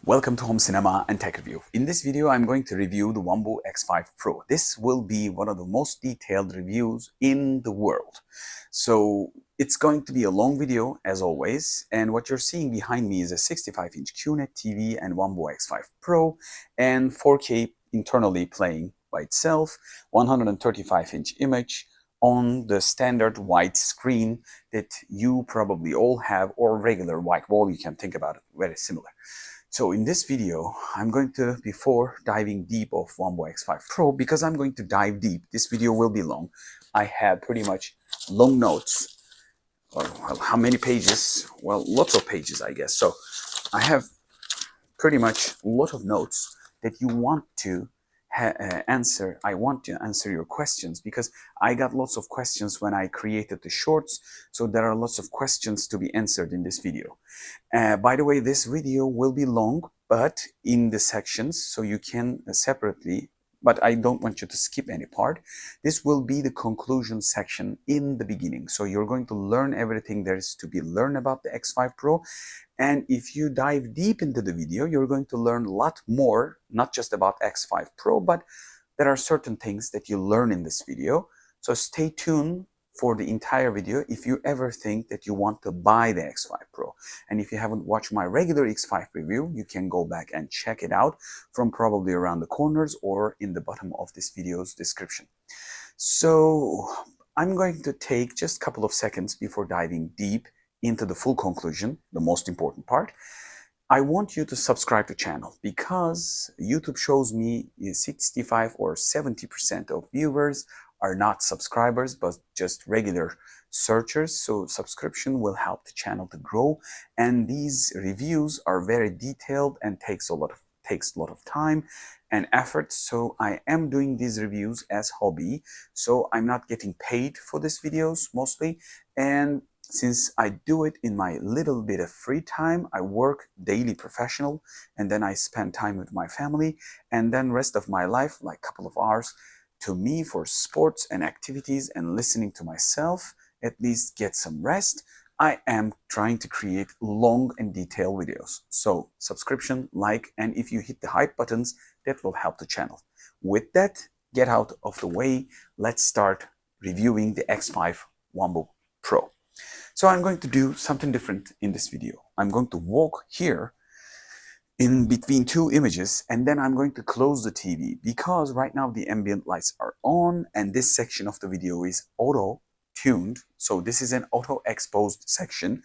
Welcome to Home Cinema and Tech Review. In this video, I'm going to review the Wanbo X5 Pro. This will be one of the most detailed reviews in the world. So it's going to be a long video as always. And what you're seeing behind me is a 65-inch QNET TV and Wanbo X5 Pro and 4K internally playing by itself, 135-inch image on the standard white screen that you probably all have, or regular white wall. You can think about it very similar. So in this video, I'm going to, before diving deep of Wanbo X5 Pro, because I'm going to dive deep, this video will be long. I have pretty much long notes. Well, how many pages? Well, lots of pages, I guess. So I have pretty much a lot of notes that you want to answer. I want to answer your questions because I got lots of questions when I created the shorts. So there are lots of questions to be answered in this video. By the way, this video will be long, but in the sections, so you can separately, but I don't want you to skip any part. This will be the conclusion section in the beginning. So you're going to learn everything there is to be learned about the X5 Pro. And if you dive deep into the video, you're going to learn a lot more, not just about X5 Pro, but there are certain things that you learn in this video. So stay tuned for the entire video if you ever think that you want to buy the X5 Pro. And if you haven't watched my regular X5 review, you can go back and check it out from probably around the corners or in the bottom of this video's description. So I'm going to take just a couple of seconds before diving deep into the full conclusion, the most important part. I want you to subscribe to the channel because YouTube shows me 65 or 70% of viewers are not subscribers, but just regular searchers. So subscription will help the channel to grow. And these reviews are very detailed and takes a lot of time and effort. So I am doing these reviews as hobby. So I'm not getting paid for these videos mostly. And since I do it in my little bit of free time, I work daily professional, and then I spend time with my family, and then rest of my life, like a couple of hours, to me for sports and activities and listening to myself, at least get some rest. I am trying to create long and detailed videos. So subscription, like, and if you hit the hype buttons, that will help the channel. With that, get out of the way. Let's start reviewing the X5 Wanbo Pro. So I'm going to do something different in this video. I'm going to walk here in between two images, and then I'm going to close the TV because right now the ambient lights are on and this section of the video is auto tuned. So this is an auto exposed section.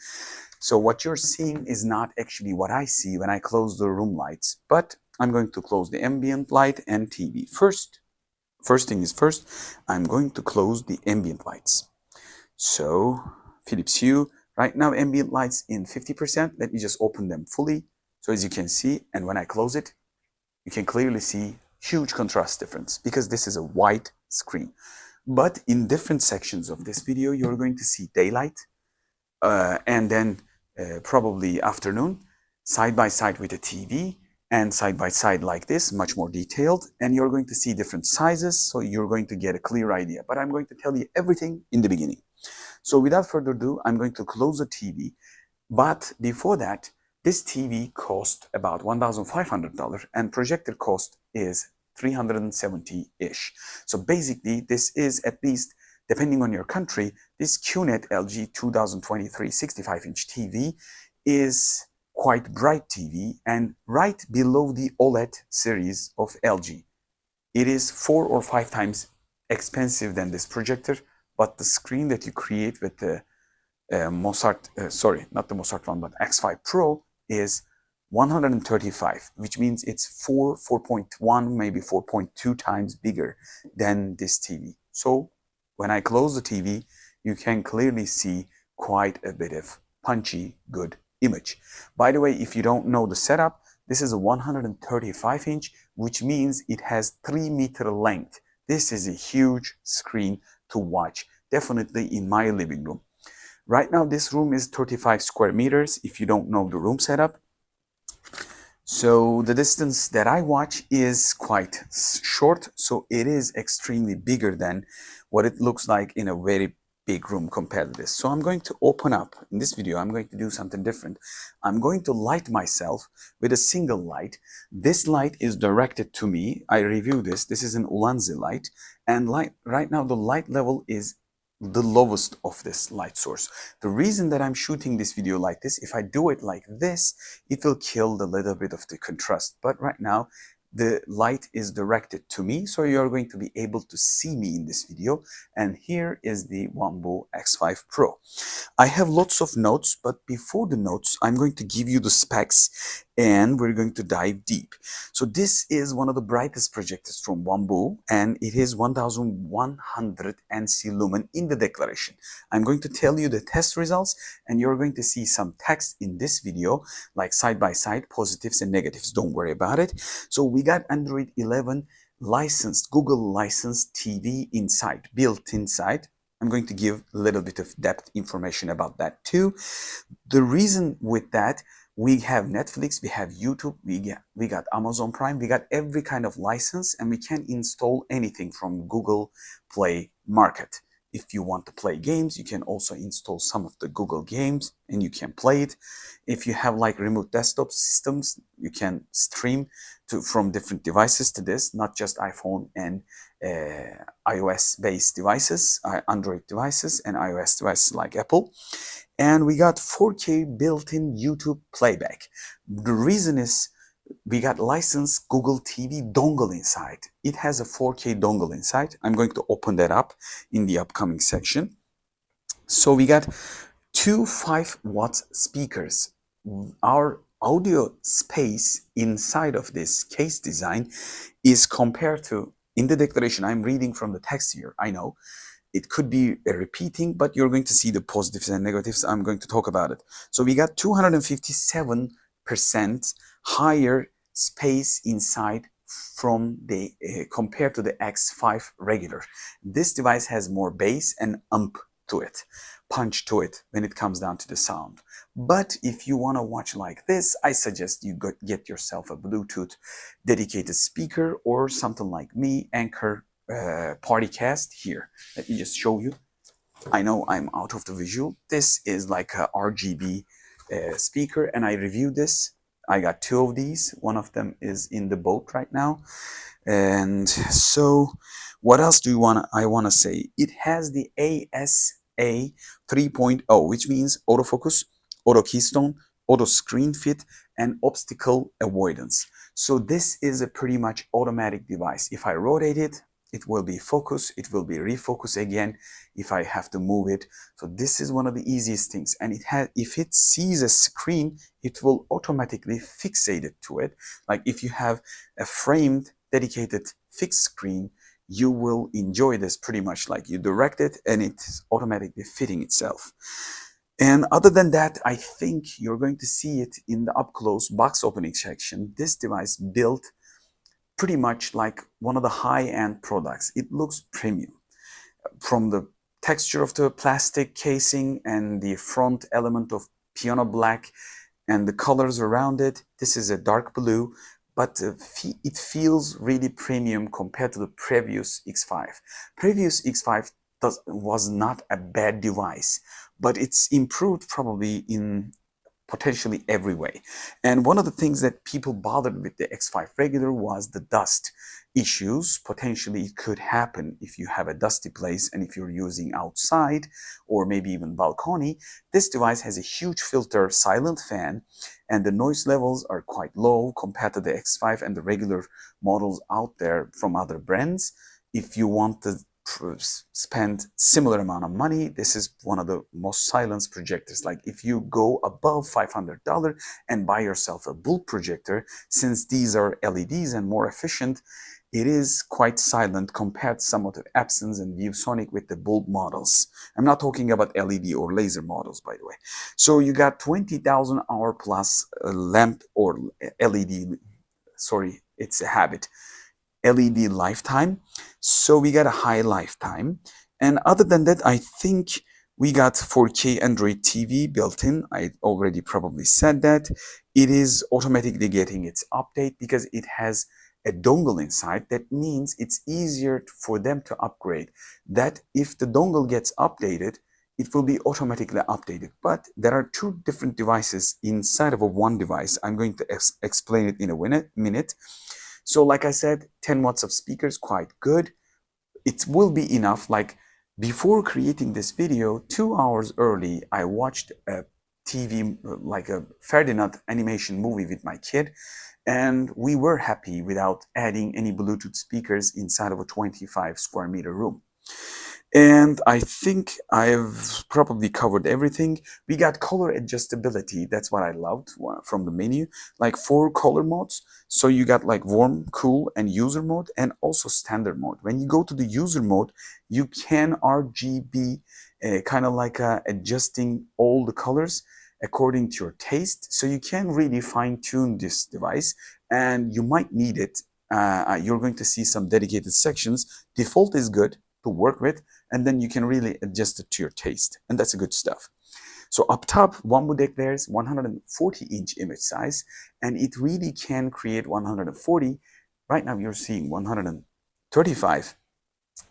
So what you're seeing is not actually what I see when I close the room lights, but I'm going to close the ambient light and TV. First thing is first, I'm going to close the ambient lights. So Philips Hue, right now ambient lights in 50%. Let me just open them fully. So as you can see, and when I close it, you can clearly see huge contrast difference because this is a white screen. But in different sections of this video, you're going to see daylight and then probably afternoon, side by side with a TV and side by side like this, much more detailed. And you're going to see different sizes, so you're going to get a clear idea. But I'm going to tell you everything in the beginning. So without further ado, I'm going to close the TV. But before that, this TV cost about $1,500 and projector cost is $370-ish. So basically, this is, at least depending on your country, this QNET LG 2023 65-inch TV is quite bright TV and right below the OLED series of LG. It is 4 or 5 times expensive than this projector, but the screen that you create with the not the Mozart one, but X5 Pro is 135, which means it's 4.1, maybe 4.2 times bigger than this TV. So when I close the TV, you can clearly see quite a bit of punchy, good image. By the way, if you don't know the setup, this is a 135-inch, which means it has 3-meter length. This is a huge screen to watch, definitely in my living room. Right now, this room is 35 square meters, if you don't know the room setup. So the distance that I watch is quite short, so it is extremely bigger than what it looks like in a very big room compared to this. So I'm going to open up, in this video, I'm going to do something different. I'm going to light myself with a single light. This light is directed to me. I review this. This is an Ulanzi light. And right now, the light level is the lowest of this light source. The reason that I'm shooting this video like this, if I do it like this, it will kill the little bit of the contrast. But right now, the light is directed to me, so you're going to be able to see me in this video. And here is the Wanbo X5 Pro. I have lots of notes, but before the notes, I'm going to give you the specs and we're going to dive deep. So this is one of the brightest projectors from Wanbo, and it is 1100 NC lumen in the declaration. I'm going to tell you the test results, and you're going to see some text in this video, like side by side, positives and negatives. Don't worry about it. So we got Android 11 licensed, Google licensed TV inside, built inside. I'm going to give a little bit of depth information about that too. The reason with that, we have Netflix, we have YouTube, we got Amazon Prime, we got every kind of license, and we can install anything from Google Play Market. If you want to play games, you can also install some of the Google games and you can play it. If you have like remote desktop systems, you can stream from different devices to this, not just iPhone and iOS-based devices, Android devices and iOS devices like Apple. And we got 4K built-in YouTube playback. The reason is we got licensed Google TV dongle inside. It has a 4K dongle inside. I'm going to open that up in the upcoming section. So we got two 5-watt speakers. Our audio space inside of this case design is compared to, in the declaration, I'm reading from the text here, I know. It could be repeating, but you're going to see the positives and negatives. I'm going to talk about it. So we got 257% higher space inside from the compared to the X5 regular. This device has more bass and to it, punch to it when it comes down to the sound. But if you want to watch like this, I suggest you get yourself a Bluetooth dedicated speaker or something like me, Anchor Partycast here. Let me just show you. I know I'm out of the visual. This is like a RGB speaker, and I reviewed this. I got two of these. One of them is in the boat right now. And so what else do I want to say? It has the ASA 3.0, which means autofocus, auto keystone, auto screen fit, and obstacle avoidance. So this is a pretty much automatic device. If I rotate it, it will be focus, it will be refocus again if I have to move it. So this is one of the easiest things. And if it sees a screen, it will automatically fixate it to it. Like if you have a framed, dedicated fixed screen, you will enjoy this pretty much, like you direct it and it's automatically fitting itself. And other than that, I think you're going to see it in the up close box opening section. This device built pretty much like one of the high-end products. It looks premium. From the texture of the plastic casing and the front element of piano black and the colors around it, this is a dark blue, but it feels really premium compared to the previous X5. Previous X5 was not a bad device, but it's improved probably in potentially every way. And one of the things that people bothered with the X5 regular was the dust issues. Potentially it could happen if you have a dusty place and if you're using outside or maybe even balcony. This device has a huge filter, silent fan, and the noise levels are quite low compared to the X5 and the regular models out there from other brands. If you want to spend similar amount of money, this is one of the most silenced projectors. Like if you go above $500 and buy yourself a bulb projector, since these are LEDs and more efficient, it is quite silent compared to some of the Epsons and ViewSonic with the bulb models. I'm not talking about LED or laser models, by the way. So you got 20,000 hour plus lamp or LED, sorry, it's a habit, LED lifetime. So we got a high lifetime. And other than that, I think we got 4K Android TV built in. I already probably said that. it is automatically getting its update because it has a dongle inside. That means it's easier for them to upgrade. That if the dongle gets updated, it will be automatically updated. But there are two different devices inside of a one device. I'm going to explain it in a minute. So like I said, 10 watts of speakers, quite good. It will be enough. Like before creating this video, 2 hours early, I watched a TV, like a Ferdinand animation movie with my kid, and we were happy without adding any Bluetooth speakers inside of a 25 square meter room. And I think I've probably covered everything. We got color adjustability. That's what I loved from the menu. Like 4 color modes. So you got like warm, cool, and user mode, and also standard mode. When you go to the user mode, you can RGB, kind of like adjusting all the colors according to your taste. So you can really fine tune this device, and you might need it. You're going to see some dedicated sections. Default is good to work with, and then you can really adjust it to your taste, and that's a good stuff. So up top, Wanbo declares 140-inch image size, and it really can create 140. Right now you're seeing 135,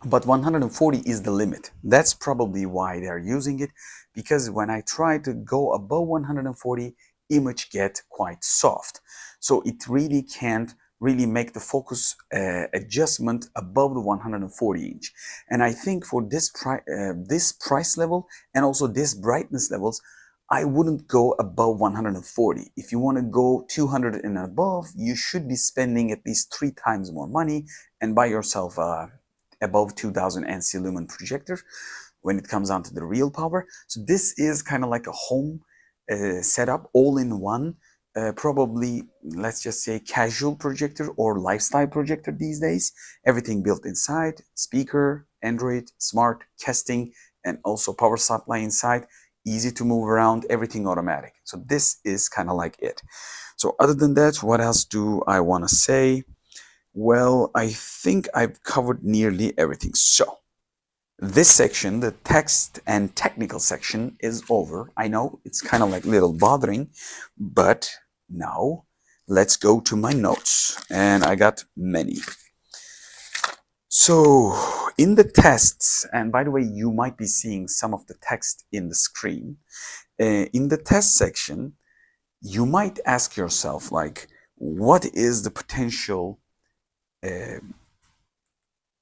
but 140 is the limit. That's probably why they're using it, because when I try to go above 140, image get quite soft. So it really can't really make the focus adjustment above the 140-inch. And I think for this price level and also this brightness levels, I wouldn't go above 140. If you want to go 200 and above, you should be spending at least 3 times more money and buy yourself above 2000 NC lumen projector when it comes down to the real power. So this is kind of like a home setup, all in one. Probably, let's just say, casual projector or lifestyle projector these days. Everything built inside, speaker, Android, smart, casting, and also power supply inside. Easy to move around, everything automatic. So this is kind of like it. So other than that, what else do I want to say? Well, I think I've covered nearly everything. So this section, the text and technical section, is over. I know it's kind of like a little bothering, but now let's go to my notes, and I got many. So in the tests, and by the way, you might be seeing some of the text in the screen. In the test section, you might ask yourself, like, what is the potential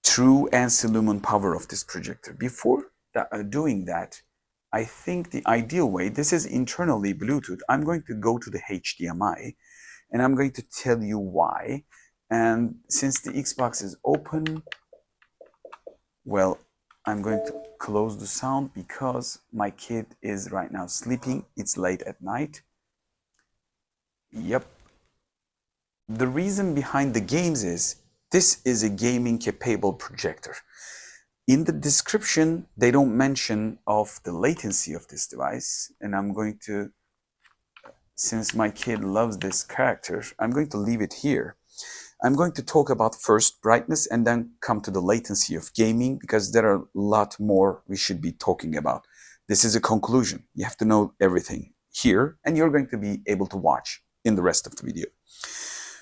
true NC lumen power of this projector? Before doing that, I think the ideal way, this is internally Bluetooth. I'm going to go to the HDMI, and I'm going to tell you why. And since the Xbox is open, well, I'm going to close the sound because my kid is right now sleeping. It's late at night. Yep. The reason behind the games is this is a gaming capable projector. In the description, they don't mention of the latency of this device, and I'm going to, since my kid loves this character, I'm going to leave it here. I'm going to talk about first brightness and then come to the latency of gaming, because there are a lot more we should be talking about. This is a conclusion. You have to know everything here, and you're going to be able to watch in the rest of the video.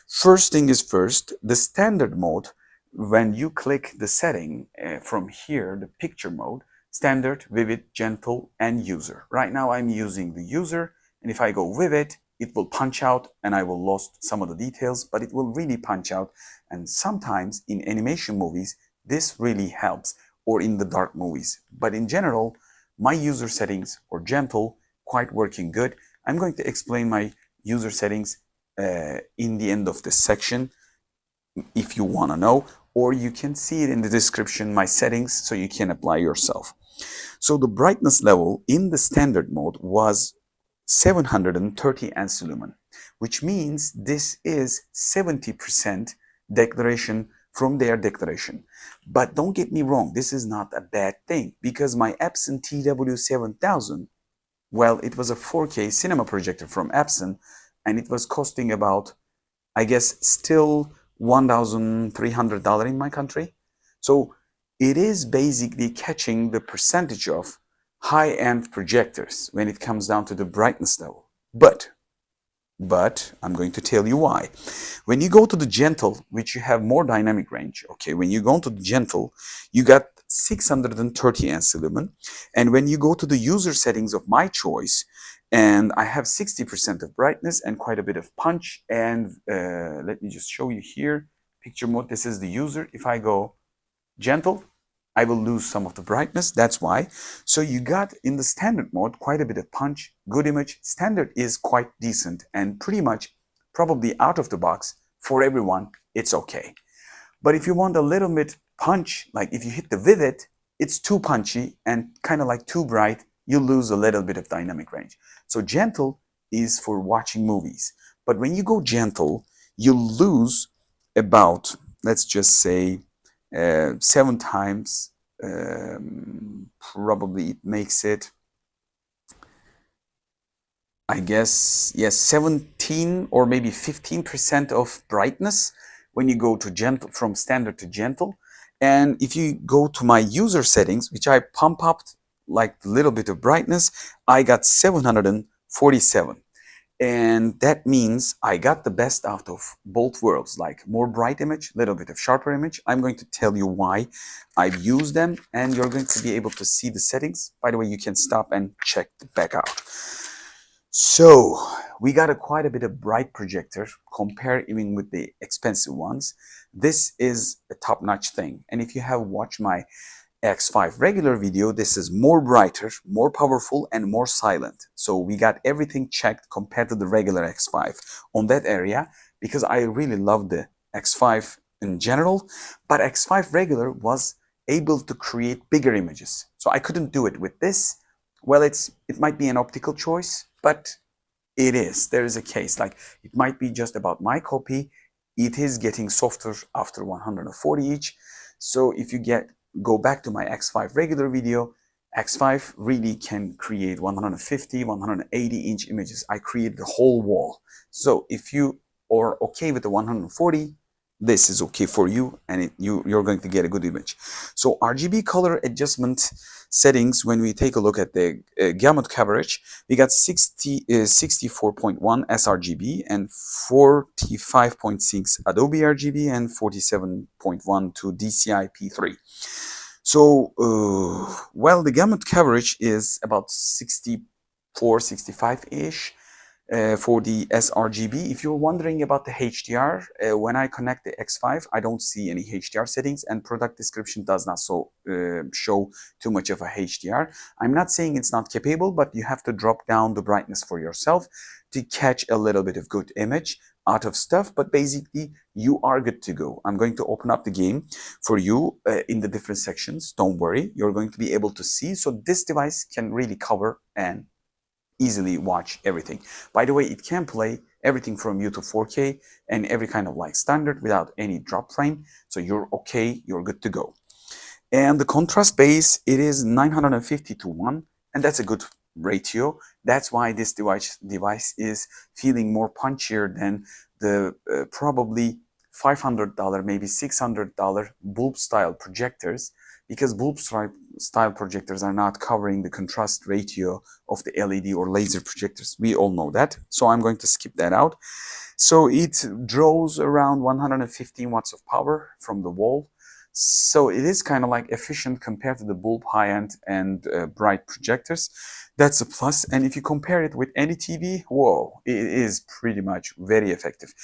First thing is first, the standard mode. When you click the setting from here, the picture mode, standard, vivid, gentle, and user. Right now I'm using the user, and if I go vivid, it will punch out and I will lost some of the details, but it will really punch out. And sometimes in animation movies, this really helps, or in the dark movies. But in general, my user settings are gentle, quite working good. I'm going to explain my user settings in the end of this section if you want to know, or you can see it in the description, my settings, so you can apply yourself. So the brightness level in the standard mode was 730 NC lumen, which means this is 70% declaration from their declaration. But don't get me wrong, this is not a bad thing, because my Epson TW7000, well, it was a 4K cinema projector from Epson, and it was costing about, I guess, still $1,300 in my country. So it is basically catching the percentage of high-end projectors when it comes down to the brightness level. But but I'm going to tell you why. When you go to the gentle, which you have more dynamic range, okay, when you go to the gentle, you got 630 ANSI lumen. And when you go to the user settings of my choice, and I have 60% of brightness and quite a bit of punch, and let me just show you here, picture mode, this is the user. If I go gentle, I will lose some of the brightness, that's why. So you got in the standard mode quite a bit of punch, good image. Standard is quite decent and pretty much probably out of the box for everyone, it's okay. But if you want a little bit punch, like if you hit the vivid, it's too punchy and kind of like too bright, you lose a little bit of dynamic range. So gentle is for watching movies. But when you go gentle, you lose about, let's just say, 7 times, probably it makes it, I guess, yes, 17 or maybe 15% of brightness when you go to gentle, from standard to gentle. And if you go to my user settings, which I pump up like a little bit of brightness, I got 747. And that means I got the best out of both worlds, like more bright image, little bit of sharper image. I'm going to tell you why I've used them, and you're going to be able to see the settings. By the way, you can stop and check back out. So we got quite a bit of bright projector, compare even with the expensive ones. This is a top-notch thing. And if you have watched my X5 regular video, this is more brighter, more powerful, and more silent. So we got everything checked compared to the regular X5 on that area, because I really love the X5 in general, but X5 regular was able to create bigger images. So I couldn't do it with this. Well, it might be an optical choice, but it is. There is a case, like it might be just about my copy. It is getting softer after 140 each. So if you go back to my X5 regular video, X5 really can create 150, 180 inch images. I created the whole wall. So if you are okay with the 140, this is okay for you, and you're going to get a good image. So RGB color adjustment settings, when we take a look at the gamut coverage, we got 64.1 sRGB and 45.6 Adobe RGB and 47.1 to DCI P3. So, well, the gamut coverage is about 64, 65-ish. For the sRGB. If you're wondering about the HDR, when I connect the X5, I don't see any HDR settings, and product description does not show too much of a HDR. I'm not saying it's not capable, but you have to drop down the brightness for yourself to catch a little bit of good image out of stuff, but basically you are good to go. I'm going to open up the game for you in the different sections. Don't worry, you're going to be able to see. So this device can really cover and easily watch everything. By the way, it can play everything from YouTube 4K and every kind of like standard without any drop frame. So you're okay, you're good to go. And the contrast base, it is 950 to 1, and that's a good ratio. That's why this device is feeling more punchier than the probably $500, maybe $600 bulb style projectors, because bulb style projectors are not covering the contrast ratio of the LED or laser projectors. We all know that. So I'm going to skip that out. So it draws around 115 watts of power from the wall. So it is kind of like efficient compared to the bulb high-end and bright projectors. That's a plus. And if you compare it with any TV, whoa, it is pretty much very effective.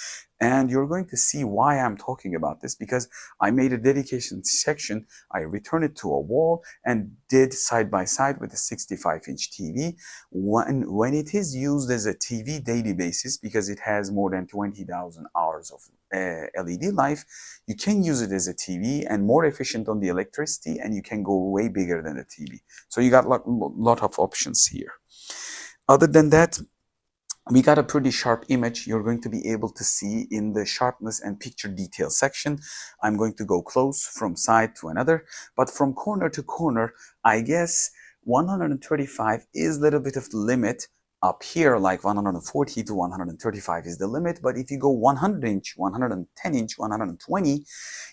And you're going to see why I'm talking about this, because I made a dedication section. I returned it to a wall and did side by side with a 65-inch TV. When it is used as a TV daily basis, because it has more than 20,000 hours of LED life, you can use it as a TV and more efficient on the electricity, and you can go way bigger than a TV. So you got a lot of options here. Other than that, we got a pretty sharp image. You're going to be able to see in the sharpness and picture detail section. I'm going to go close from side to another, but from corner to corner, I guess 135 is a little bit of the limit. Up here, like 140 to 135 is the limit, but if you go 100 inch, 110 inch, 120,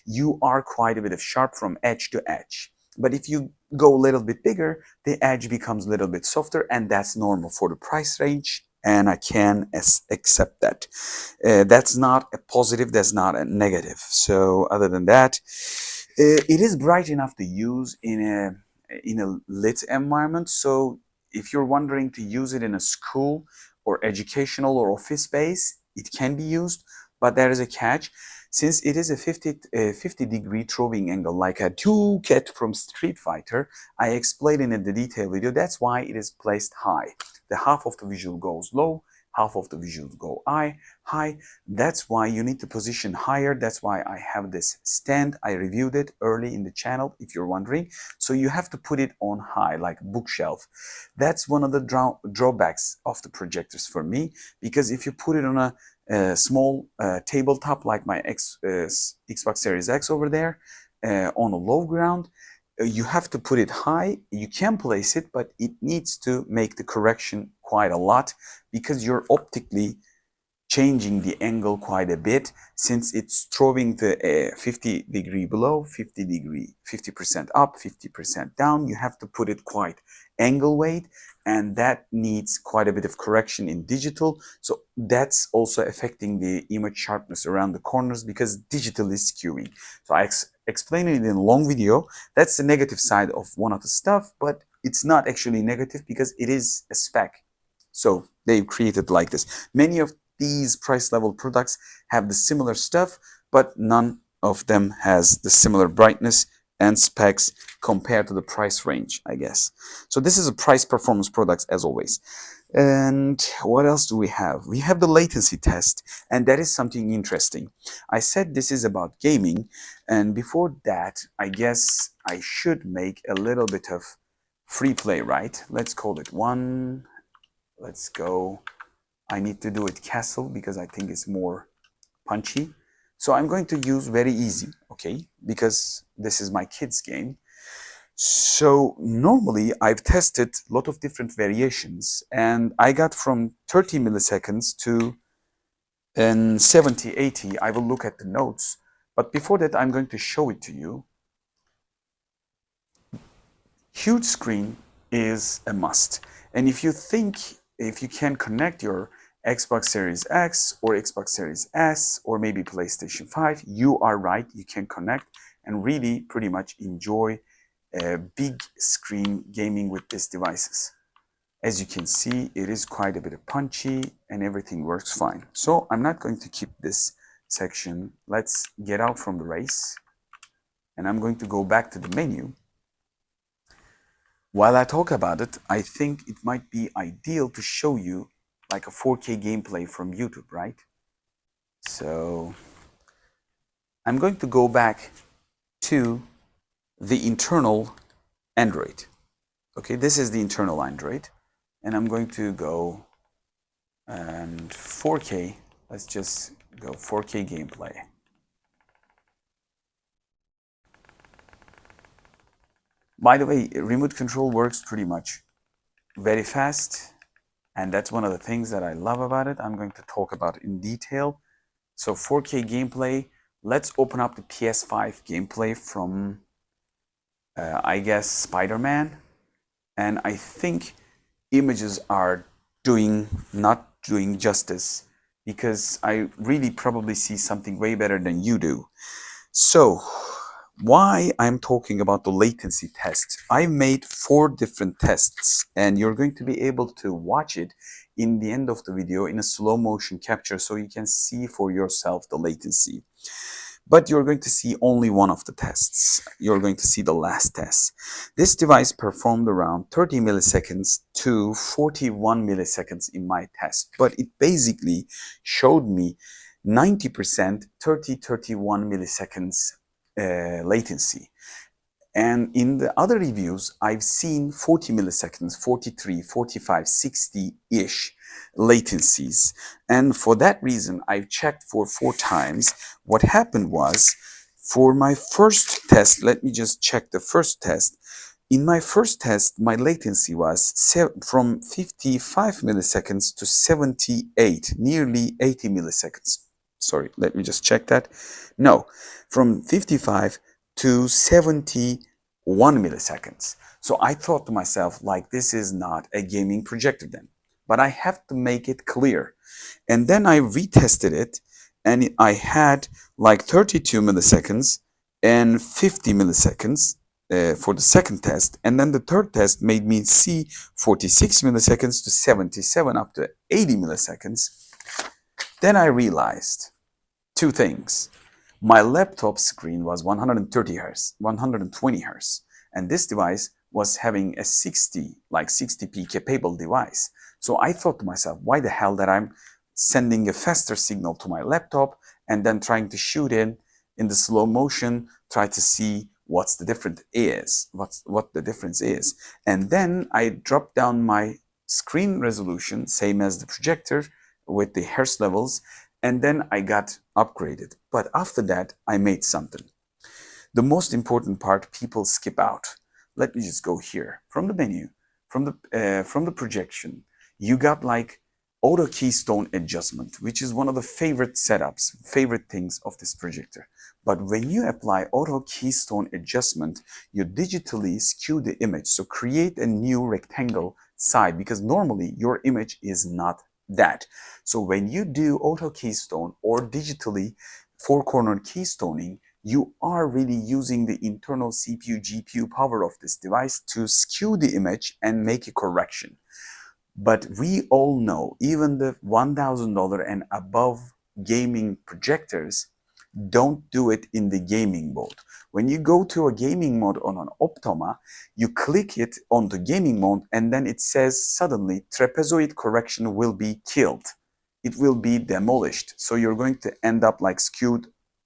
you are quite a bit of sharp from edge to edge. But if you go a little bit bigger, the edge becomes a little bit softer, and that's normal for the price range. and I can accept that. That's not a positive, that's not a negative. So other than that, it is bright enough to use in a lit environment. So if you're wondering to use it in a school or educational or office space, it can be used, but there is a catch. Since it is a 50-degree throwing angle, like a 2-cat from Street Fighter, I explained in the detail video, that's why it is placed high. The half of the visual goes low, half of the visuals go high. That's why you need to position higher. That's why I have this stand. I reviewed it early in the channel, if you're wondering. So you have to put it on high, like bookshelf. That's one of the drawbacks of the projectors for me, because if you put it on a small tabletop like my Xbox Series X over there, on a low ground, you have to put it high. You can place it, but it needs to make the correction quite a lot, because you're optically changing the angle quite a bit, since it's throwing the 50 degree below, 50 degree, 50% up, 50% down. You have to put it quite angle weight, and that needs quite a bit of correction in digital. So that's also affecting the image sharpness around the corners, because digital is skewing. So I explained it in a long video. That's the negative side of one of the stuff, but it's not actually negative because it is a spec. So they've created like this. Many of these price level products have the similar stuff, but none of them has the similar brightness and specs compared to the price range, I guess. So this is a price performance products as always. And what else do we have? We have the latency test, and that is something interesting. I said this is about gaming, and before that, I guess I should make a little bit of free play, right? Let's call it one. Let's go. I need to do it castle because I think it's more punchy. So I'm going to use very easy, okay? Because this is my kids' game. So normally I've tested a lot of different variations, and I got from 30 milliseconds to 70, 80. I will look at the notes. But before that, I'm going to show it to you. Huge screen is a must. And if you think, if you can connect your Xbox Series X or Xbox Series S or maybe PlayStation 5, you are right, you can connect and really pretty much enjoy big screen gaming with these devices. As you can see, it is quite a bit of punchy and everything works fine. So I'm not going to keep this section. Let's get out from the race, and I'm going to go back to the menu. While I talk about it, I think it might be ideal to show you like a 4K gameplay from YouTube, right? So I'm going to go back to the internal Android. Okay, this is the internal Android, and I'm going to go and 4K. Let's just go 4K gameplay. By the way, remote control works pretty much very fast, and that's one of the things that I love about it. I'm going to talk about it in detail. So 4K gameplay, let's open up the PS5 gameplay from, I guess, Spider-Man. And I think images are not doing justice, because I really probably see something way better than you do. So why I'm talking about the latency test? I made 4 different tests, and you're going to be able to watch it in the end of the video in a slow motion capture, so you can see for yourself the latency. But you're going to see only one of the tests. You're going to see the last test. This device performed around 30 milliseconds to 41 milliseconds in my test, but it basically showed me 90% 30-31 milliseconds latency. And in the other reviews, I've seen 40 milliseconds, 43, 45, 60-ish latencies. And for that reason, I've checked for 4 times. What happened was, for my first test, let me just check the first test. In my first test, my latency was from 55 milliseconds to 78, nearly 80 milliseconds. Sorry, let me just check that. No, from 55 to 71 milliseconds. So I thought to myself, like, this is not a gaming projector then. but I have to make it clear. And then I retested it, and I had like 32 milliseconds and 50 milliseconds for the second test. And then the third test made me see 46 milliseconds to 77 up to 80 milliseconds. Then I realized two things. My laptop screen was 130 hertz, 120 hertz, and this device was having a 60p capable device. So I thought to myself, why the hell that I'm sending a faster signal to my laptop and then trying to shoot in the slow motion, try to see what the difference is. And then I dropped down my screen resolution, same as the projector with the hertz levels, and then I got upgraded. But after that, I made something. The most important part people skip out. Let me just go here. From the menu, from the projection, you got like auto keystone adjustment, which is one of the favorite things of this projector. But when you apply auto keystone adjustment, you digitally skew the image. So create a new rectangle side, because normally your image is not that. So when you do auto keystone or digitally four-corner keystoning, you are really using the internal CPU, GPU power of this device to skew the image and make a correction. But we all know, even the $1,000 and above gaming projectors don't do it in the gaming mode. When you go to a gaming mode on an Optoma, you click it on the gaming mode, and then it says suddenly trapezoid correction will be killed. It will be demolished. So you're going to end up like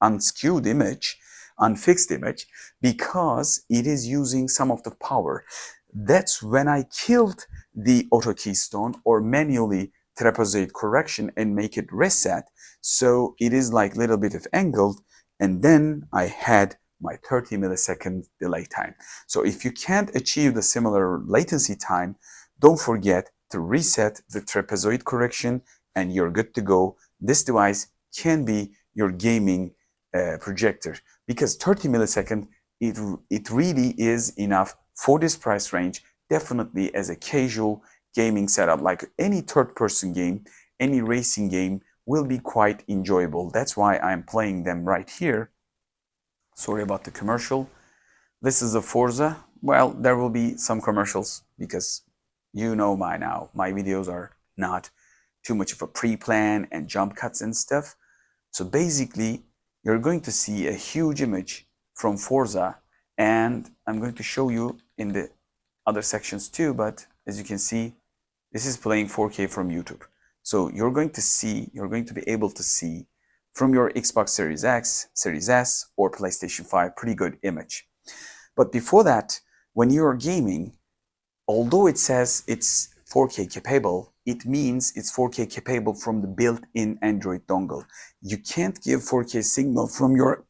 unskewed image, unfixed image, because it is using some of the power. That's when I killed the auto keystone or manually trapezoid correction and make it reset. So it is like a little bit of angled, and then I had my 30 millisecond delay time. So if you can't achieve the similar latency time, don't forget to reset the trapezoid correction and you're good to go. This device can be your gaming projector, because 30 millisecond, it really is enough for this price range, definitely as a casual gaming setup. Like any third-person game, any racing game will be quite enjoyable. That's why I'm playing them right here. Sorry about the commercial. This is a Forza. Well, there will be some commercials because you know by now, my videos are not too much of a pre-plan and jump cuts and stuff. So basically, you're going to see a huge image from Forza, and I'm going to show you in the other sections too, but as you can see, this is playing 4K from YouTube. So you're going to be able to see from your Xbox Series X, Series S, or PlayStation 5, pretty good image. But before that, when you're gaming, although it says it's 4K capable, it means it's 4K capable from the built-in Android dongle. You can't give 4K signal from your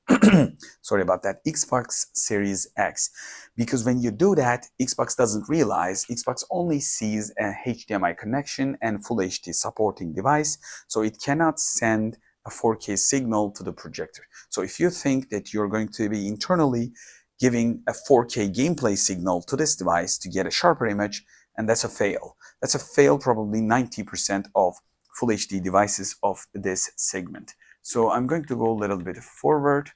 sorry about that, Xbox Series X, because when you do that, Xbox doesn't realize. Xbox only sees a HDMI connection and Full HD supporting device, so it cannot send a 4K signal to the projector. So if you think that you're going to be internally giving a 4K gameplay signal to this device to get a sharper image, and that's a fail. That's a fail probably 90% of Full HD devices of this segment. So I'm going to go a little bit forward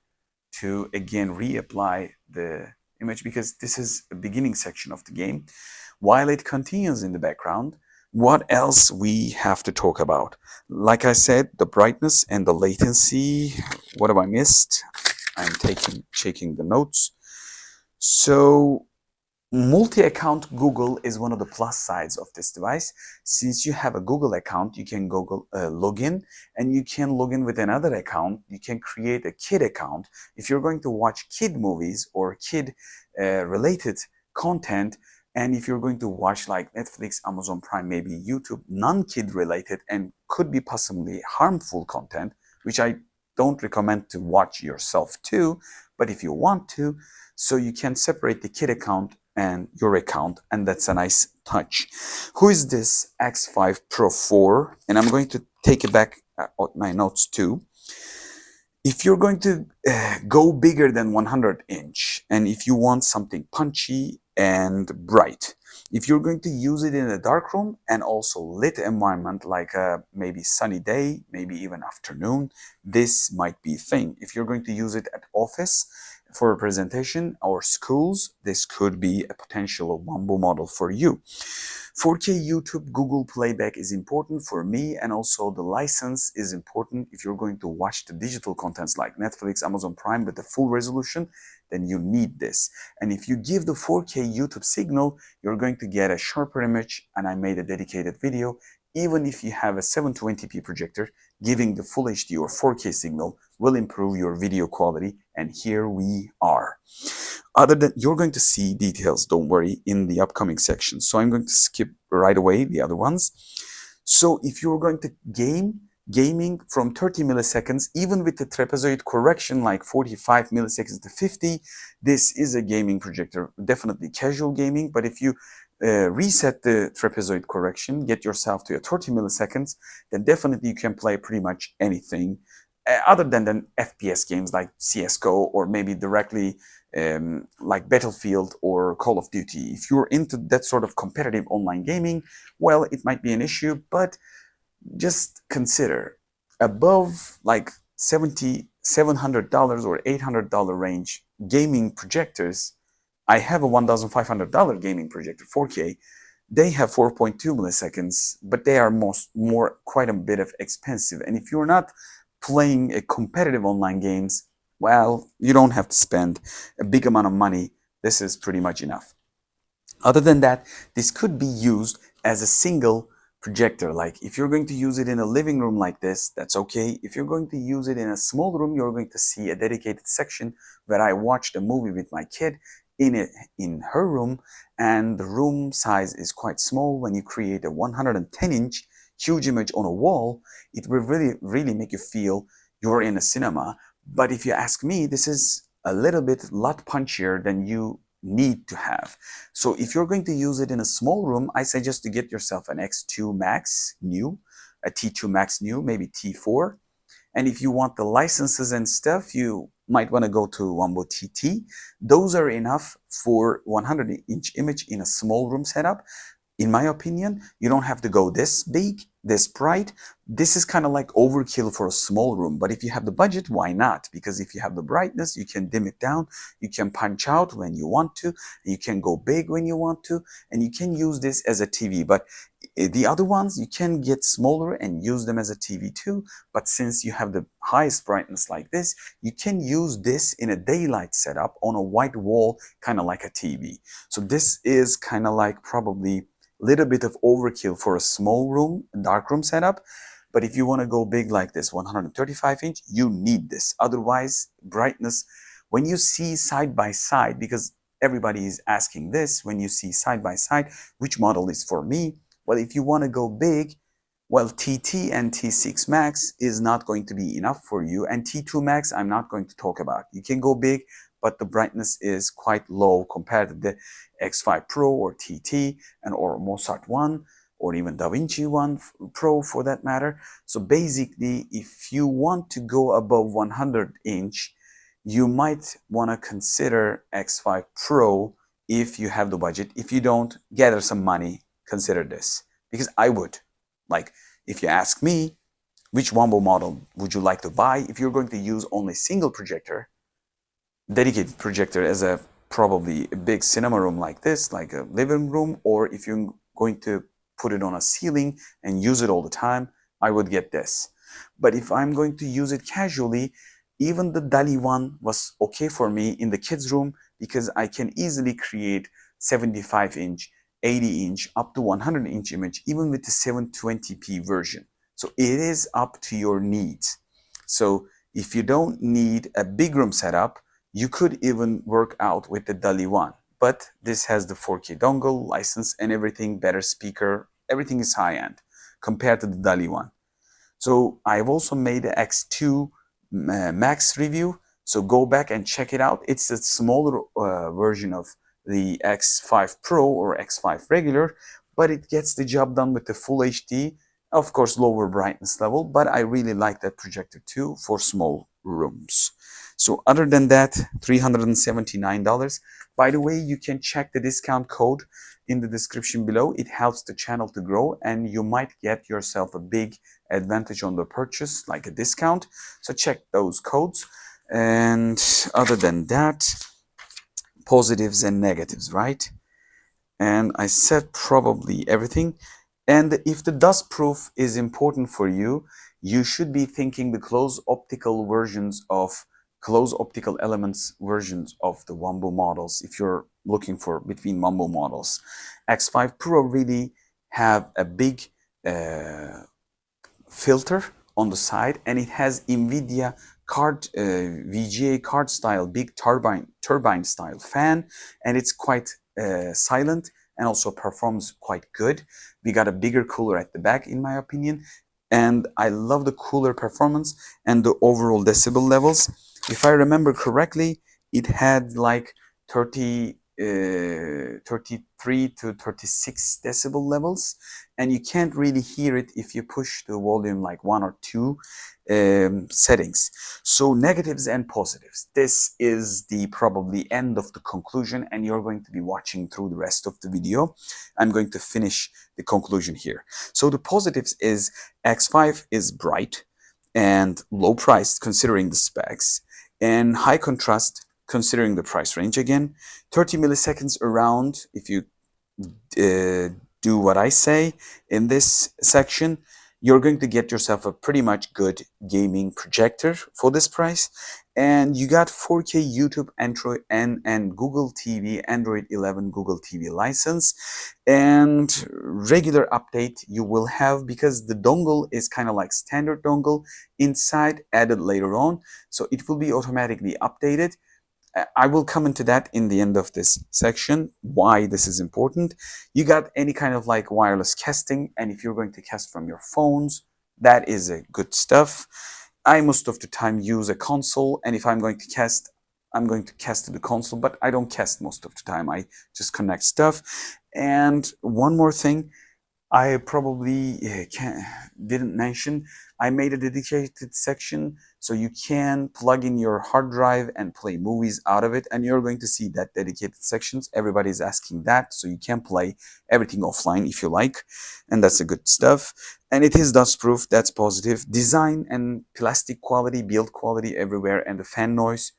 to again reapply the image, because this is a beginning section of the game. While it continues in the background, what else we have to talk about? Like I said, the brightness and the latency. What have I missed? I'm checking the notes. So multi-account Google is one of the plus sides of this device. Since you have a Google account, you can Google login, and you can log in with another account. You can create a kid account. If you're going to watch kid movies or kid related content, and if you're going to watch like Netflix, Amazon Prime, maybe YouTube, non-kid related and could be possibly harmful content, which I don't recommend to watch yourself too, but if you want to, so you can separate the kid account and your account, and that's a nice touch. Who is this X5 Pro 4? And I'm going to take it back my notes too. If you're going to go bigger than 100 inch, and if you want something punchy and bright, If you're going to use it in a dark room and also lit environment, like a maybe sunny day, maybe even afternoon, this might be a thing. If you're going to use it at office for a presentation or schools, this could be a potential Wanbo model for you. 4K YouTube Google playback is important for me, and also the license is important. If you're going to watch the digital contents like Netflix, Amazon Prime with the full resolution, then you need this. And if you give the 4K YouTube signal, you're going to get a sharper image, and I made a dedicated video. Even if you have a 720p projector, giving the Full HD or 4K signal will improve your video quality, and here we are. Other than, you're going to see details, don't worry, in the upcoming section. So I'm going to skip right away the other ones. So if you're going to gaming from 30 milliseconds, even with the trapezoid correction like 45 milliseconds to 50, this is a gaming projector, definitely casual gaming. But if you reset the trapezoid correction, get yourself to a 30 milliseconds, then definitely you can play pretty much anything other than FPS games like CSGO, or maybe directly like Battlefield or Call of Duty. If you're into that sort of competitive online gaming, well, it might be an issue, but just consider above like $700 or $800 range gaming projectors. I have a $1,500 gaming projector, 4K. They have 4.2 milliseconds, but they are quite a bit of expensive. And if you're not playing a competitive online games, well, you don't have to spend a big amount of money. This is pretty much enough. Other than that, this could be used as a single projector. Like if you're going to use it in a living room like this, that's okay. If you're going to use it in a small room, you're going to see a dedicated section where I watched a movie with my kid in her room, and the room size is quite small. When you create a 110-inch huge image on a wall, it will really make you feel you're in a cinema. But if you ask me, this is a lot punchier than you need to have. So if you're going to use it in a small room, I suggest to get yourself an X2 Max new, a T2 Max new, maybe T4. And if you want the licenses and stuff, you might want to go to Wanbo TT. Those are enough for 100-inch image in a small room setup. In my opinion, you don't have to go this big, this bright. This is kind of like overkill for a small room. But if you have the budget, why not? Because if you have the brightness, you can dim it down. You can punch out when you want to. You can go big when you want to. And you can use this as a TV. But the other ones, you can get smaller and use them as a TV too. But since you have the highest brightness like this, you can use this in a daylight setup on a white wall, kind of like a TV. So this is kind of like probably little bit of overkill for a small room, dark room setup. But if you want to go big like this, 135-inch, you need this. Otherwise, brightness, when you see side by side, because everybody is asking this, when you see side by side, which model is for me? Well, if you want to go big, well, TT and T6 Max is not going to be enough for you. And T2 Max, I'm not going to talk about. You can go big, but the brightness is quite low compared to the X5 Pro or TT or Mozart 1 or even DaVinci 1 Pro for that matter. So basically, if you want to go above 100-inch, you might want to consider X5 Pro if you have the budget. If you don't, gather some money, consider this. Because I would. Like, if you ask me, which Wanbo model would you like to buy? If you're going to use only single projector, dedicated projector as a probably a big cinema room like this, like a living room, or if you're going to put it on a ceiling and use it all the time, I would get this. But if I'm going to use it casually, even the Dali one was okay for me in the kids' room, because I can easily create 75-inch, 80-inch, up to 100-inch image, even with the 720p version. So it is up to your needs. So if you don't need a big room setup, you could even work out with the Dali one. But this has the 4K dongle, license, and everything, better speaker, everything is high-end compared to the Dali one. So I've also made the X2 Max review, so go back and check it out. It's a smaller version of the X5 Pro or X5 regular, but it gets the job done with the Full HD, of course lower brightness level, but I really like that projector too for small rooms. So other than that, $379. By the way, you can check the discount code in the description below. It helps the channel to grow, and you might get yourself a big advantage on the purchase, like a discount. So check those codes. And other than that, positives and negatives, right? And I said probably everything. And if the dust proof is important for you, you should be thinking the close optical versions of close optical elements versions of the Wanbo models. If you're looking for between Wanbo models, X5 Pro really have a big filter on the side, and it has NVIDIA card VGA card style big turbine style fan, and it's quite silent and also performs quite good. We got a bigger cooler at the back, in my opinion, and I love the cooler performance and the overall decibel levels. If I remember correctly, it had like 33 to 36 decibel levels, and you can't really hear it if you push the volume like 1 or 2 settings. So negatives and positives. This is the probably end of the conclusion, and you're going to be watching through the rest of the video. I'm going to finish the conclusion here. So the positives is X5 is bright and low priced considering the specs, and high contrast considering the price range again. 30 milliseconds around, if you do what I say in this section, you're going to get yourself a pretty much good gaming projector for this price. And you got 4K YouTube, Android, and Google TV, Android 11 Google TV license. And regular update you will have, because the dongle is kind of like standard dongle inside, added later on. So it will be automatically updated. I will come into that in the end of this section, why this is important. You got any kind of like wireless casting, and if you're going to cast from your phones, that is a good stuff. I most of the time use a console, and if I'm going to cast, I'm going to cast to the console, but I don't cast most of the time. I just connect stuff. And one more thing, I probably didn't mention, I made a dedicated section so you can plug in your hard drive and play movies out of it, and you're going to see that dedicated sections. Everybody's asking that, so you can play everything offline if you like, and that's a good stuff. And it is dust proof, that's positive. Design and plastic quality, build quality everywhere, and the fan noise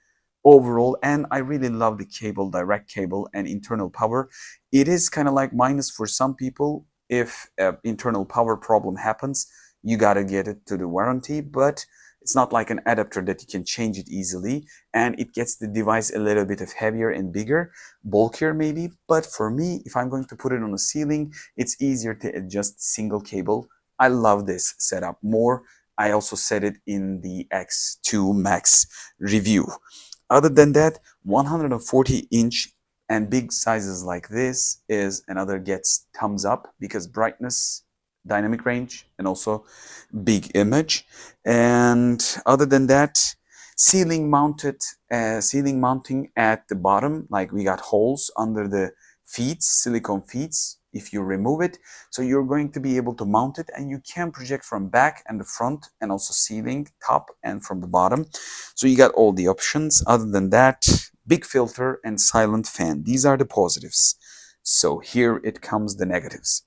overall. And I really love the cable, direct cable and internal power. It is kind of like minus for some people. If an internal power problem happens, you gotta get it to the warranty, but it's not like an adapter that you can change it easily, and it gets the device a little bit of heavier and bigger, bulkier maybe. But for me, if I'm going to put it on a ceiling, it's easier to adjust single cable. I love this setup more. I also said it in the X2 Max review. Other than that, 140-inch and big sizes like this is another gets thumbs up, because brightness, dynamic range, and also big image. And other than that, ceiling mounting at the bottom, like we got holes under the feet, silicone feet, if you remove it. So you're going to be able to mount it, and you can project from back and the front, and also ceiling, top, and from the bottom. So you got all the options. Other than that, big filter and silent fan. These are the positives. So here it comes the negatives.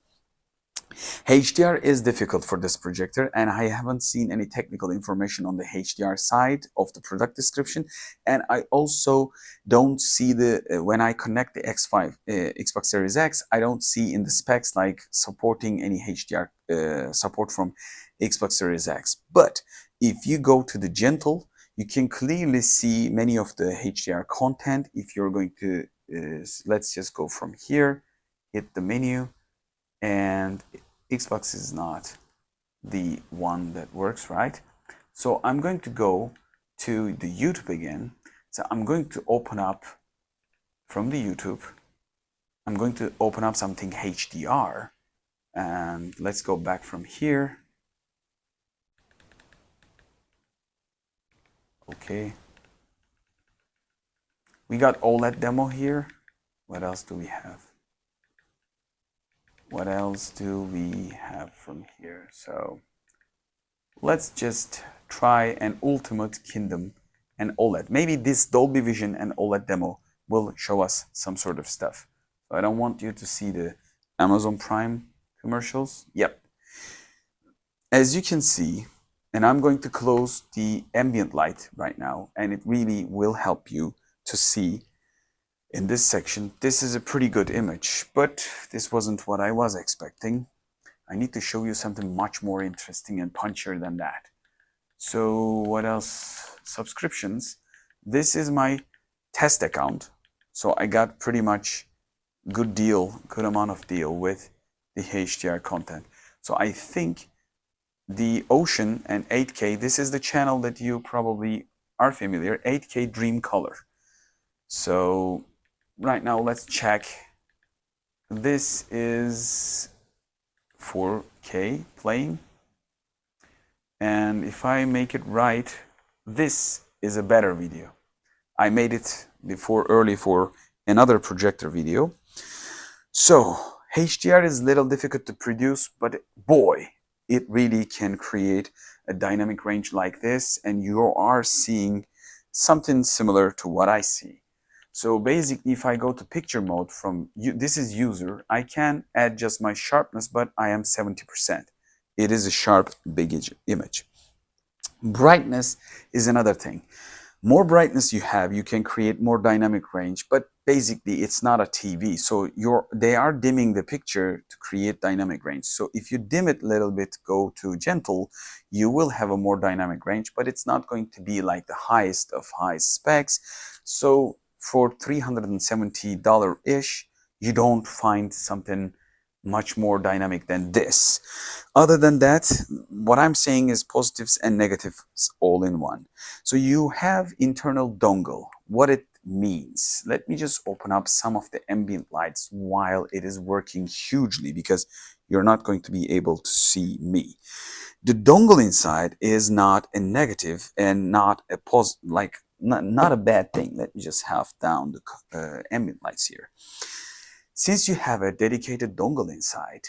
HDR is difficult for this projector, and I haven't seen any technical information on the HDR side of the product description. And I also don't see the, when I connect the X5, Xbox Series X, I don't see in the specs like supporting any HDR support from Xbox Series X. But if you go to the Gentle, you can clearly see many of the HDR content. If you're going to, let's just go from here, hit the menu, and Xbox is not the one that works, right? So I'm going to go to the YouTube again. So I'm going to open up from the YouTube, I'm going to open up something HDR, and let's go back from here. Okay. We got OLED demo here. What else do we have? What else do we have from here? So let's just try an Ultimate Kingdom and OLED. Maybe this Dolby Vision and OLED demo will show us some sort of stuff. So I don't want you to see the Amazon Prime commercials. Yep. As you can see, and I'm going to close the ambient light right now, and it really will help you to see in this section. This is a pretty good image, but this wasn't what I was expecting. I need to show you something much more interesting and punchier than that. So what else? Subscriptions. This is my test account. So I got pretty much good amount of deal with the HDR content. So I think the Ocean and 8K, this is the channel that you probably are familiar, 8K Dream Color. So right now let's check. This is 4K playing. And if I make it right, this is a better video. I made it early for another projector video. So HDR is a little difficult to produce, but boy, it really can create a dynamic range like this, and you are seeing something similar to what I see. So basically, if I go to picture mode from this is user, I can adjust my sharpness, but I am 70%. It is a sharp, big image. Brightness is another thing. More brightness you have, you can create more dynamic range, but basically it's not a TV. So they are dimming the picture to create dynamic range. So if you dim it a little bit, go to gentle, you will have a more dynamic range, but it's not going to be like the highest of high specs. So for $370-ish, you don't find something much more dynamic than this. Other than that, what I'm saying is positives and negatives all in one. So you have internal dongle. What it means, let me just open up some of the ambient lights while it is working hugely, because you're not going to be able to see me. The dongle inside is not a negative and not a not a bad thing. Let me just have down the ambient lights here. Since you have a dedicated dongle inside,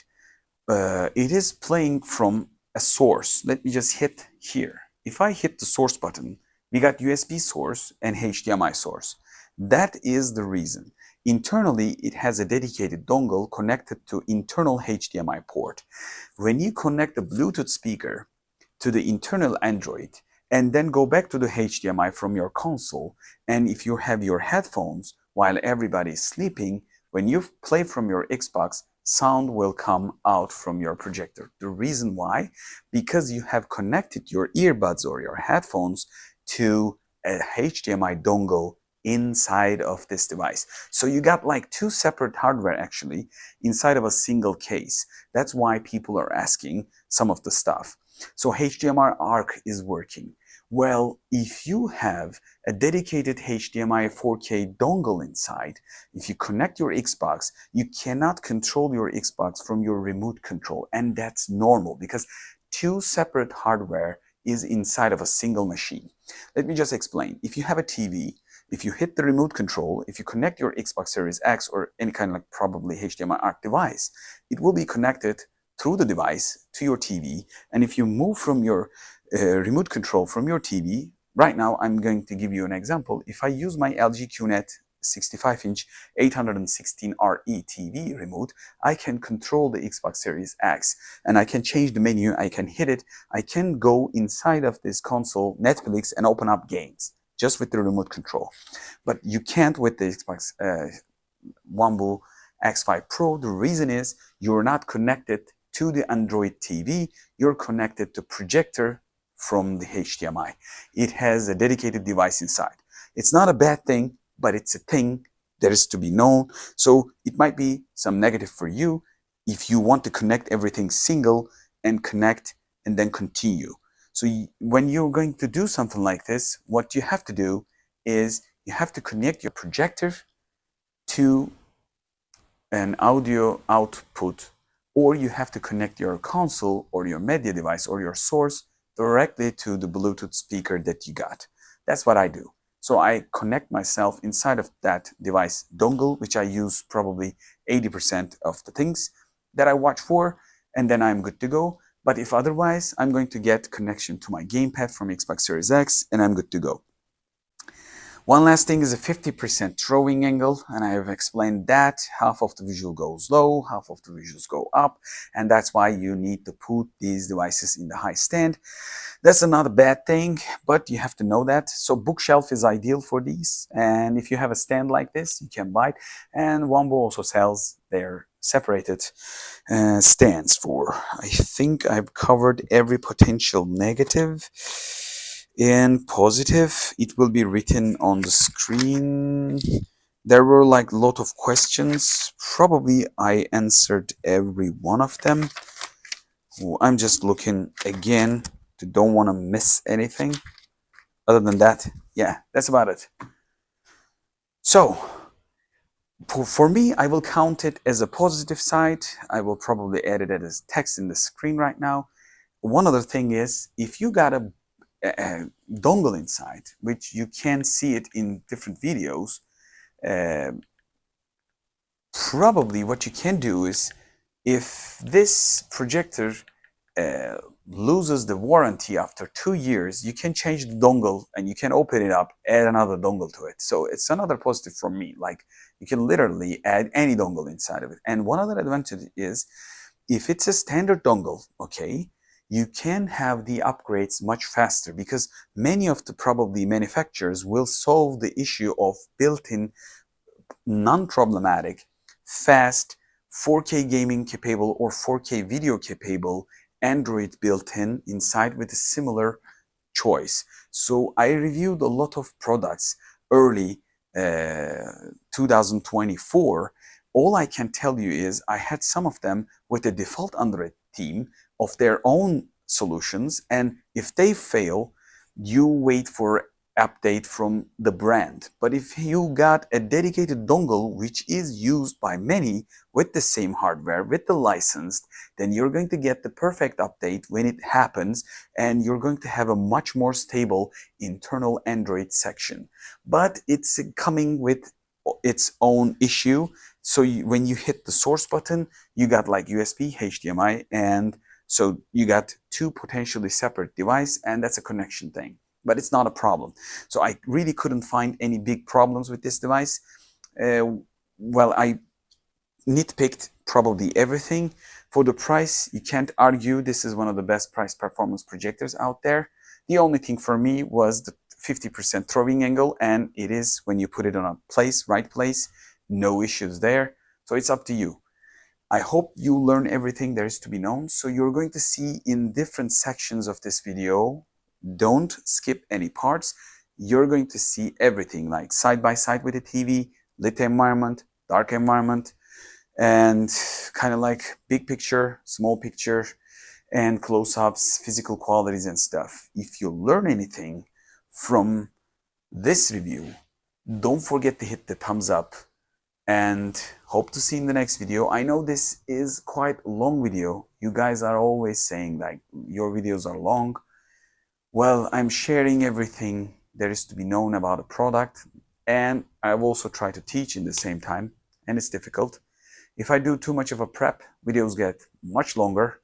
it is playing from a source. Let me just hit here. If I hit the source button, we got USB source and HDMI source. That is the reason. Internally, it has a dedicated dongle connected to internal HDMI port. When you connect the Bluetooth speaker to the internal Android and then go back to the HDMI from your console, and if you have your headphones while everybody is sleeping, when you play from your Xbox, sound will come out from your projector. The reason why? Because you have connected your earbuds or your headphones to a HDMI dongle inside of this device. So you got like two separate hardware actually inside of a single case. That's why people are asking some of the stuff. So HDMI ARC is working. Well, if you have a dedicated HDMI 4K dongle inside, if you connect your Xbox, you cannot control your Xbox from your remote control. And that's normal because two separate hardware is inside of a single machine. Let me just explain. If you have a TV, if you hit the remote control, if you connect your Xbox Series X or any kind of like probably HDMI ARC device, it will be connected through the device to your TV. And if you move from your remote control from your TV, right now I'm going to give you an example. If I use my LG QNET 65-inch 816RE TV remote, I can control the Xbox Series X and I can change the menu, I can hit it, I can go inside of this console, Netflix, and open up games just with the remote control. But you can't with the Xbox Wanbo X5 Pro. The reason is you're not connected to the Android TV, you're connected to projector from the HDMI. It has a dedicated device inside. It's not a bad thing, but it's a thing that is to be known. So it might be some negative for you if you want to connect everything single and connect and then continue. So when you're going to do something like this, what you have to do is you have to connect your projector to an audio output, or you have to connect your console or your media device or your source directly to the Bluetooth speaker that you got. That's what I do. So I connect myself inside of that device dongle, which I use probably 80% of the things that I watch for, and then I'm good to go. But if otherwise, I'm going to get connection to my gamepad from Xbox Series X and I'm good to go. One last thing is a 50% throwing angle, and I have explained that half of the visual goes low, half of the visuals go up, and that's why you need to put these devices in the high stand. That's not a bad thing, but you have to know that. So bookshelf is ideal for these, and if you have a stand like this, you can buy it. And Wanbo also sells their separated stands for. I think I've covered every potential negative and positive. It will be written on the screen. There were like a lot of questions. Probably I answered every one of them. I'm just looking again to don't want to miss anything. Other than that, yeah, that's about it. So for me, I will count it as a positive side. I will probably edit it as text in the screen right now. One other thing is, if you got a dongle inside, which you can see it in different videos, probably what you can do is, if this projector loses the warranty after 2 years, you can change the dongle and you can open it up, add another dongle to it. So it's another positive from me. Like, you can literally add any dongle inside of it. And one other advantage is, if it's a standard dongle, okay, you can have the upgrades much faster, because many of the probably manufacturers will solve the issue of built-in, non-problematic, fast 4K gaming capable or 4K video capable Android built-in inside with a similar choice. So I reviewed a lot of products early 2024. All I can tell you is I had some of them with the default Android theme of their own solutions, and if they fail, you wait for update from the brand. But if you got a dedicated dongle which is used by many with the same hardware, with the licensed, then you're going to get the perfect update when it happens, and you're going to have a much more stable internal Android section. But it's coming with its own issue. So when you hit the source button, you got like USB, HDMI, and so you got two potentially separate devices, and that's a connection thing. But it's not a problem. So I really couldn't find any big problems with this device. Well, I nitpicked probably everything. For the price, you can't argue this is one of the best price performance projectors out there. The only thing for me was the 50% throwing angle, and it is, when you put it on a place, right place, no issues there. So it's up to you. I hope you learn everything there is to be known. So you're going to see in different sections of this video, don't skip any parts. You're going to see everything, like side by side with the TV, lit environment, dark environment, and kind of like big picture, small picture, and close-ups, physical qualities and stuff. If you learn anything from this review, don't forget to hit the thumbs up, and hope to see you in the next video. I know this is quite a long video. You guys are always saying like your videos are long. Well, I'm sharing everything there is to be known about a product, and I've also tried to teach in the same time, and it's difficult. If I do too much of a prep, videos get much longer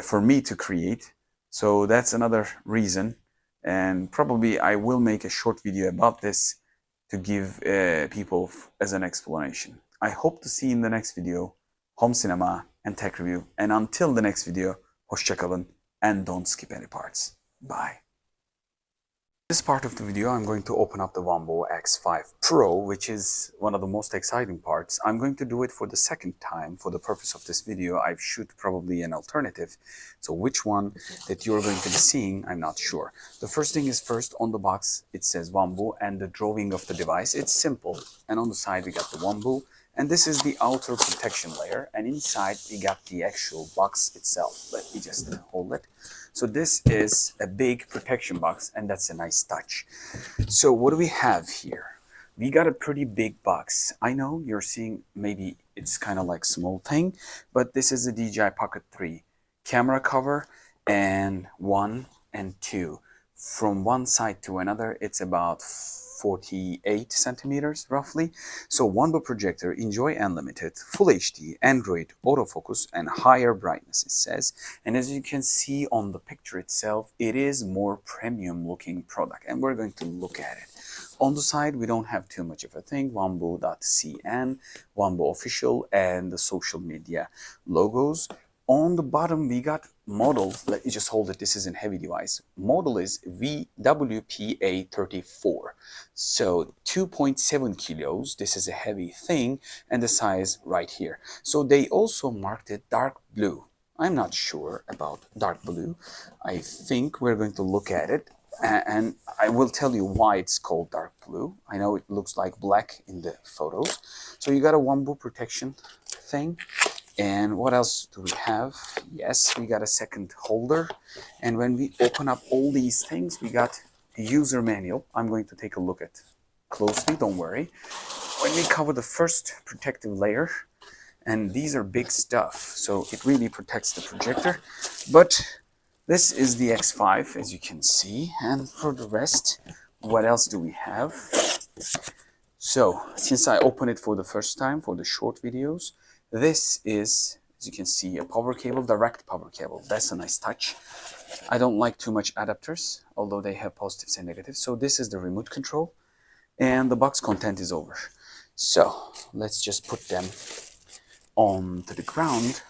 for me to create. So that's another reason, and probably I will make a short video about this to give people as an explanation. I hope to see you in the next video, home cinema and tech review. And until the next video, hoşça kalın, and don't skip any parts. Bye. This part of the video, I'm going to open up the Wanbo X5 Pro, which is one of the most exciting parts. I'm going to do it for the second time. For the purpose of this video, I've shoot probably an alternative. So which one that you're going to be seeing, I'm not sure. The first thing is, first on the box, it says Wanbo and the drawing of the device. It's simple. And on the side, we got the Wanbo. And this is the outer protection layer. And inside, we got the actual box itself. Let me just hold it. So this is a big protection box, and that's a nice touch. So what do we have here? We got a pretty big box. I know you're seeing maybe it's kind of like small thing, but this is a DJI Pocket 3 camera cover, and 1 and 2. From one side to another, it's about 48 centimeters roughly. So Wanbo projector, enjoy unlimited, full HD, Android, autofocus, and higher brightness, it says. And as you can see on the picture itself, it is more premium looking product, and we're going to look at it. On the side, we don't have too much of a thing. Wanbo.cn, Wanbo official, and the social media logos. On the bottom, we got models. Let me just hold it. This is a heavy device. Model is VWPA34. So 2.7 kilos. This is a heavy thing, and the size right here. So they also marked it dark blue. I'm not sure about dark blue. I think we're going to look at it, and I will tell you why it's called dark blue. I know it looks like black in the photos. So you got a Wanbo protection thing. And what else do we have? Yes, we got a second holder. And when we open up all these things, we got a user manual. I'm going to take a look at closely, don't worry. When we cover the first protective layer, and these are big stuff, so it really protects the projector. But this is the X5, as you can see. And for the rest, what else do we have? So, since I opened it for the first time for the short videos, this is, as you can see, a power cable, direct power cable. That's a nice touch. I don't like too much adapters, although they have positives and negatives. So this is the remote control, and the box content is over. So let's just put them onto the ground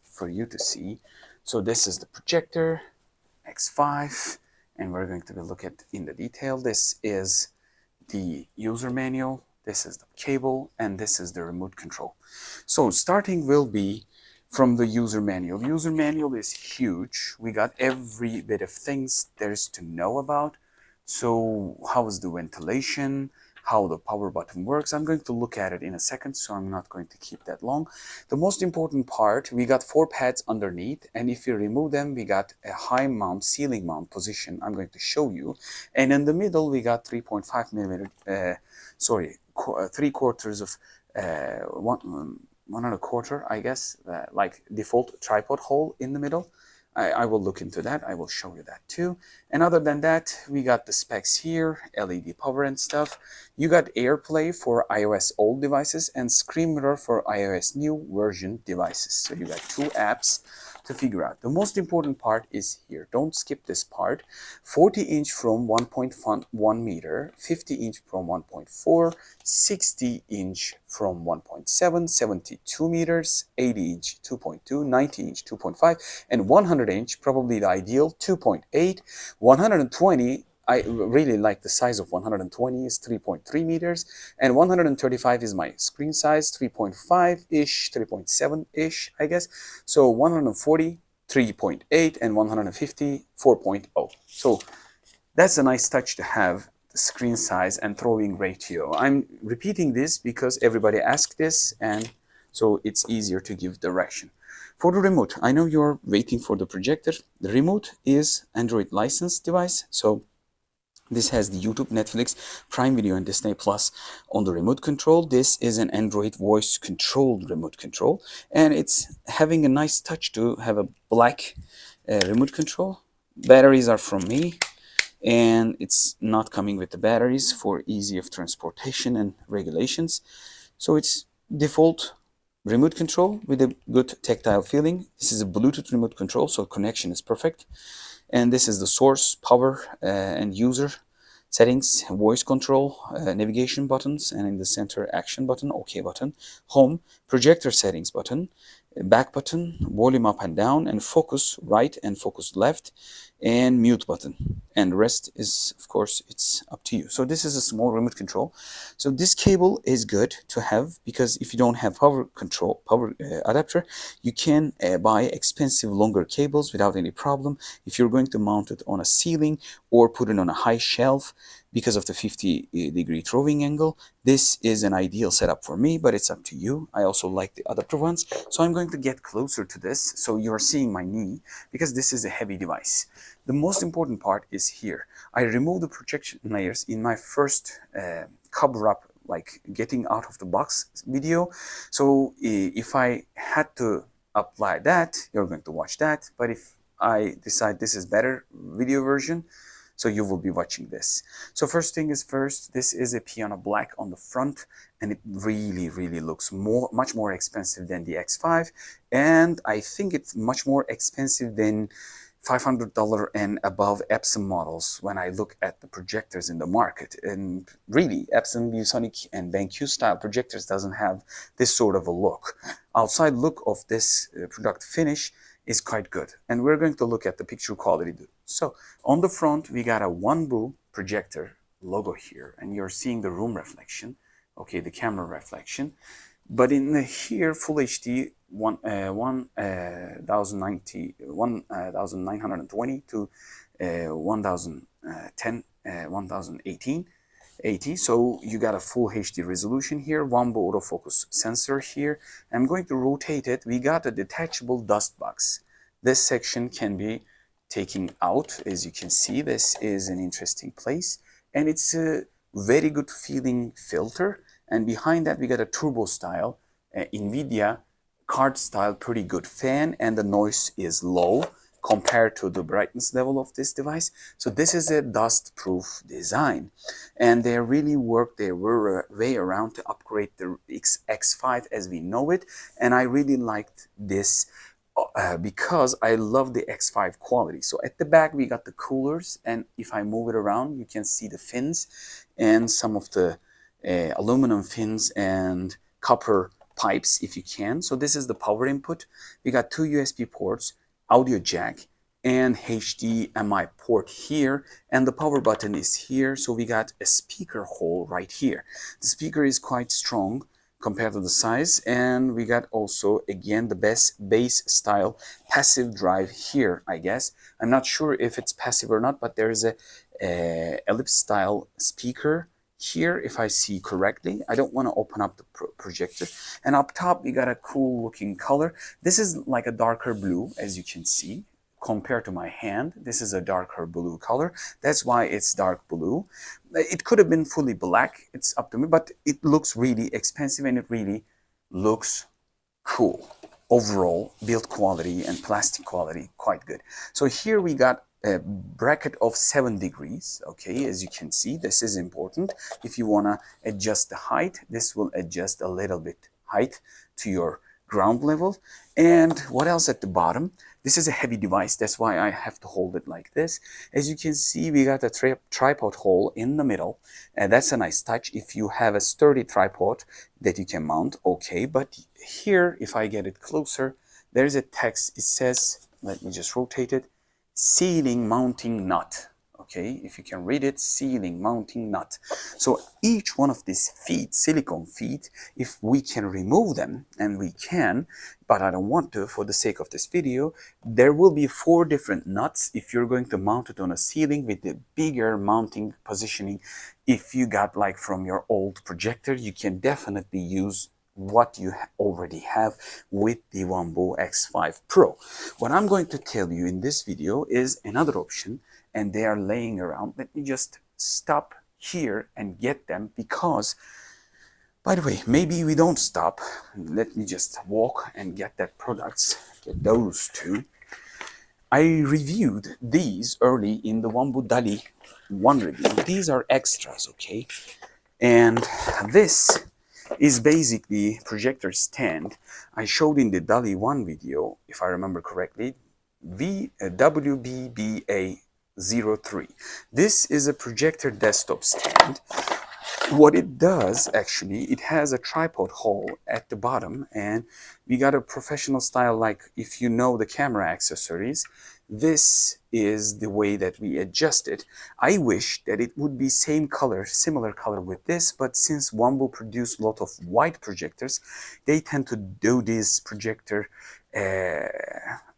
for you to see. So this is the projector, X5, and we're going to look at in the detail. This is the user manual. This is the cable, and this is the remote control. So starting will be from the user manual. User manual is huge. We got every bit of things there is to know about. So how is the ventilation, how the power button works. I'm going to look at it in a second, so I'm not going to keep that long. The most important part, we got 4 pads underneath, and if you remove them, we got a high mount, ceiling mount position. I'm going to show you. And in the middle, we got 3.5 millimeter, 3/4 of 1.25, I guess, like default tripod hole in the middle. I will look into that. I will show you that too. And other than that, we got the specs here, LED power and stuff. You got AirPlay for iOS old devices and Screen Mirror for iOS new version devices. So you got 2 apps to figure out. The most important part is here. Don't skip this part. 40-inch from 1.1 meter, 50-inch from 1.4, 60-inch from 1.7, 72 meters, 80-inch 2.2, 90-inch 2.5, and 100-inch, probably the ideal, 2.8, 120. I really like the size of 120 is 3.3 meters, and 135 is my screen size, 3.5-ish, 3.7-ish, I guess. So 140, 3.8, and 150, 4.0. So that's a nice touch to have, the screen size and throwing ratio. I'm repeating this because everybody asked this, and so it's easier to give direction. For the remote, I know you're waiting for the projector. The remote is Android licensed device, so this has the YouTube, Netflix, Prime Video, and Disney Plus on the remote control. This is an Android voice controlled remote control, and it's having a nice touch to have a black remote control. Batteries are from me, and it's not coming with the batteries for easy of transportation and regulations. So it's default remote control with a good tactile feeling. This is a Bluetooth remote control, so connection is perfect. And this is the source, power, and user settings, voice control, navigation buttons, and in the center, action button, OK button, home, projector settings button, back button, volume up and down, and focus right and focus left, and mute button. And the rest is, of course, it's up to you. So this is a small remote control. So this cable is good to have, because if you don't have power adapter, you can buy expensive longer cables without any problem. If you're going to mount it on a ceiling or put it on a high shelf, because of the 50-degree throwing angle, this is an ideal setup for me, but it's up to you. I also like the adapter ones. So I'm going to get closer to this, so you're seeing my knee, because this is a heavy device. The most important part is here. I removed the projection layers in my first cover up, like getting out of the box video. So if I had to apply that, you're going to watch that. But if I decide this is better video version, so you will be watching this. So first thing is first, this is a piano black on the front, and it really, really looks much more expensive than the X5. And I think it's much more expensive than $500 and above Epson models when I look at the projectors in the market. And really, Epson, ViewSonic, and BenQ style projectors doesn't have this sort of a look. Outside look of this product finish is quite good. And we're going to look at the picture quality. So on the front, we got a Wanbo projector logo here, and you're seeing the room reflection, okay, the camera reflection. But in here, Full HD 1920 to 1080, 1080. So you got a full HD resolution here, Wanbo autofocus sensor here. I'm going to rotate it. We got a detachable dust box. This section can be taken out. As you can see, this is an interesting place, and it's a very good feeling filter. And behind that, we got a turbo style, NVIDIA card style, pretty good fan, and the noise is low compared to the brightness level of this device. So this is a dust-proof design, and they really worked their way around to upgrade the X5 as we know it. And I really liked this because I love the X5 quality. So at the back, we got the coolers, and if I move it around, you can see the fins and some of the aluminum fins and copper pipes if you can. So this is the power input. We got two USB ports, audio jack, and HDMI port here, and the power button is here. So we got a speaker hole right here. The speaker is quite strong compared to the size, and we got also again the best bass style passive drive here. I guess I'm not sure if it's passive or not, but there is a ellipse style speaker here, if I see correctly. I don't want to open up the projector. And up top, we got a cool looking color. This is like a darker blue, as you can see, compared to my hand. This is a darker blue color. That's why it's dark blue. It could have been fully black. It's up to me, but it looks really expensive, and it really looks cool. Overall, build quality and plastic quality, quite good. So here we got a bracket of 7 degrees. Okay, as you can see, this is important. If you want to adjust the height, this will adjust a little bit height to your ground level. And what else at the bottom? This is a heavy device, that's why I have to hold it like this. As you can see, we got a tripod hole in the middle, and that's a nice touch. If you have a sturdy tripod that you can mount, okay. But here, if I get it closer, there's a text. It says, let me just rotate it, ceiling mounting nut. Okay, if you can read it, ceiling mounting nut. So each one of these feet, silicone feet, if we can remove them, and we can, but I don't want to for the sake of this video, there will be 4 different nuts if you're going to mount it on a ceiling with the bigger mounting positioning. If you got like from your old projector, you can definitely use what you already have with the Wanbo X5 Pro. What I'm going to tell you in this video is another option, and they are laying around. Let me just stop here and get them, because, by the way, maybe we don't stop. Let me just walk and get that products, get those two. I reviewed these early in the Wanbo Dali 1 review. These are extras, okay? And this is basically projector stand. I showed in the Dali 1 video, if I remember correctly, WBBA03. This is a projector desktop stand. What it does, actually, it has a tripod hole at the bottom, and we got a professional style, like if you know the camera accessories, this is the way that we adjust it. I wish that it would be same color, similar color with this, but since Wanbo produce a lot of white projectors, they tend to do these projector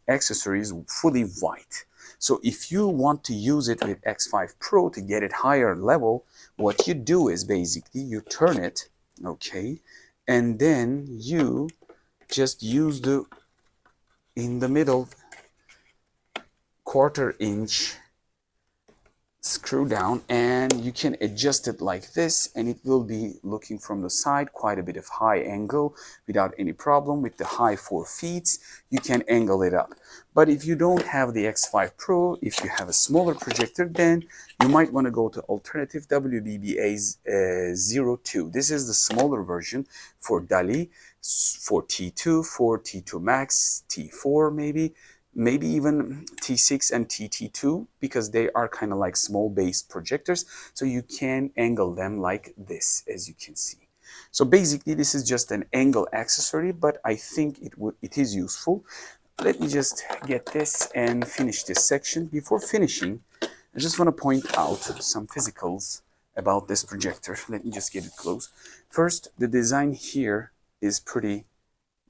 accessories fully white. So if you want to use it with X5 Pro to get it higher level, what you do is basically you turn it, okay, and then you just use the in the middle 1/4 inch screw down, and you can adjust it like this, and it will be looking from the side, quite a bit of high angle without any problem. With the high 4 feet, you can angle it up. But if you don't have the X5 Pro, if you have a smaller projector, then you might want to go to alternative WBBA02. This is the smaller version for Dali, for T2, for T2 Max, T4 maybe. maybe even T6 and TT2, because they are kind of like small base projectors, so you can angle them like this, as you can see. So basically this is just an angle accessory, but I think it is useful. Let me just get this and finish this section. Before finishing, I just want to point out some physicals about this projector. Let me just get it close. First, the design here is pretty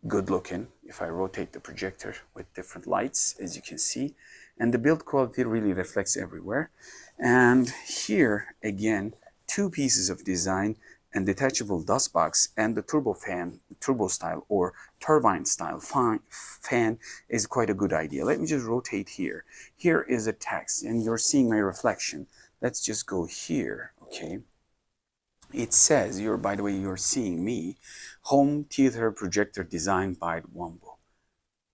good looking if I rotate the projector with different lights, as you can see, and the build quality really reflects everywhere. And here again, two pieces of design and detachable dust box, and the turbo style or turbine style fan is quite a good idea. Let me just rotate here. Here is a text and you're seeing my reflection. Let's just go here, okay? It says, by the way, you're seeing me, home theater projector designed by Wanbo.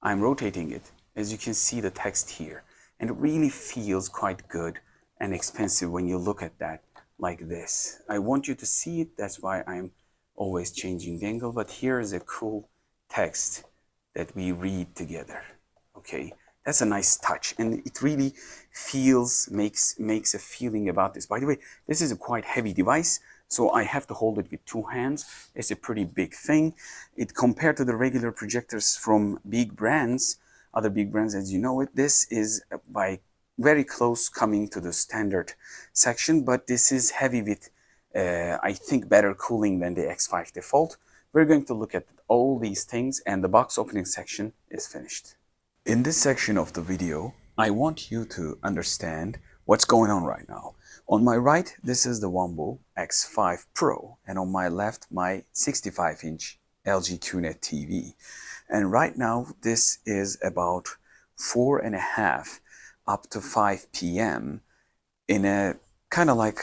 I'm rotating it. As you can see the text here, and it really feels quite good and expensive when you look at that like this. I want you to see it, that's why I'm always changing the angle, but here is a cool text that we read together, okay? That's a nice touch, and it really makes a feeling about this. By the way, this is a quite heavy device, so I have to hold it with two hands. It's a pretty big thing. It compared to the regular projectors from big brands, other big brands as you know it, this is by very close coming to the standard section, but this is heavy with, I think, better cooling than the X5 default. We're going to look at all these things, and the box opening section is finished. In this section of the video, I want you to understand what's going on right now. On my right, this is the Wanbo X5 Pro, and on my left, my 65-inch LG QNED TV. And right now, this is about 4:30 up to 5 p.m. in a kind of like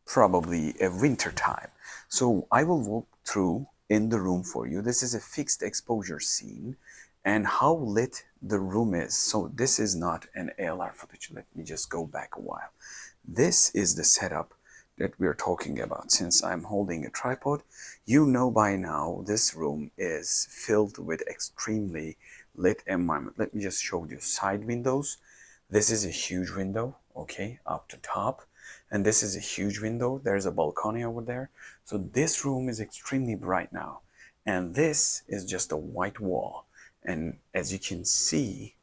probably a winter time. So I will walk through in the room for you. This is a fixed exposure scene and how lit the room is. So this is not an ALR footage. Let me just go back a while. This is the setup that we're talking about. Since I'm holding a tripod, you know by now this room is filled with extremely lit environment. Let me just show you side windows. This is a huge window, okay, up to top. And this is a huge window. There's a balcony over there. So this room is extremely bright now. And this is just a white wall. And as you can see,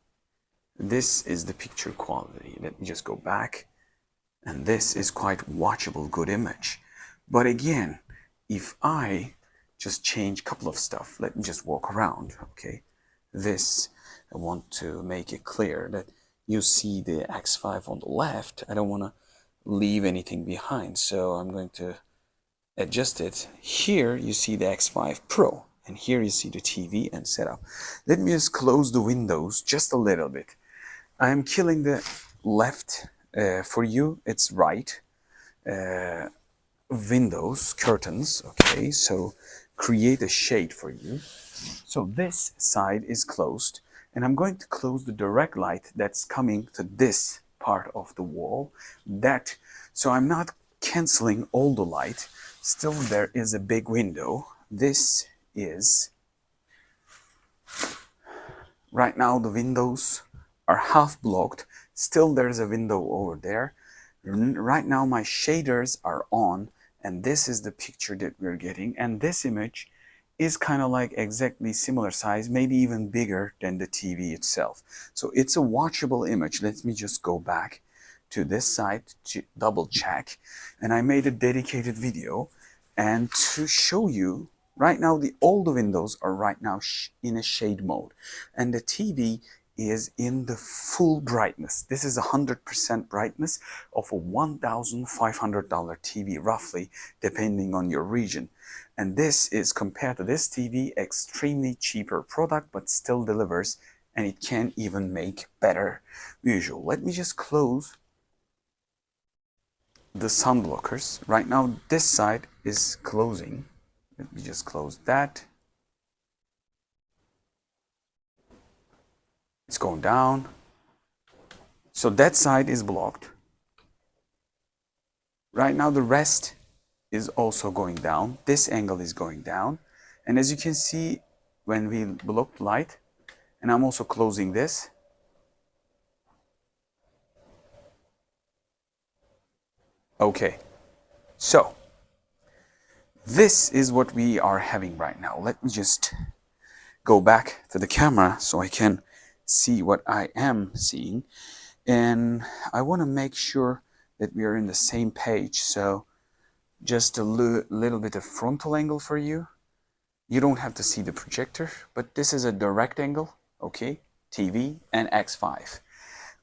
this is the picture quality. Let me just go back. And this is quite watchable, good image. But again, if I just change a couple of stuff, let me just walk around, okay? This, I want to make it clear that you see the X5 on the left. I don't want to leave anything behind, so I'm going to adjust it. Here you see the X5 Pro, and here you see the TV and setup. Let me just close the windows just a little bit. I'm killing the left. For you, it's right. Windows, curtains, okay, so create a shade for you. So this side is closed, and I'm going to close the direct light that's coming to this part of the wall. So I'm not canceling all the light. Still, there is a big window. This is, right now the windows are half blocked. Still, there's a window over there. Right now, my shaders are on, and this is the picture that we're getting. And this image is kind of like exactly similar size, maybe even bigger than the TV itself. So it's a watchable image. Let me just go back to this side to double check. And I made a dedicated video, and to show you, right now, all the windows are right now in a shade mode, and the TV is in the full brightness. This is 100% brightness of a $1,500 TV, roughly, depending on your region. And this is, compared to this TV, extremely cheaper product, but still delivers, and it can even make better visual. Let me just close the sun blockers. Right now, this side is closing. Let me just close that. It's going down. So that side is blocked. Right now the rest is also going down. This angle is going down. And as you can see, when we block light, and I'm also closing this, Okay, so this is what we are having right now. Let me just go back to the camera so I can see what I am seeing. And I want to make sure that we are in the same page. So just a little bit of frontal angle for you. You don't have to see the projector, but this is a direct angle, okay? TV and X5.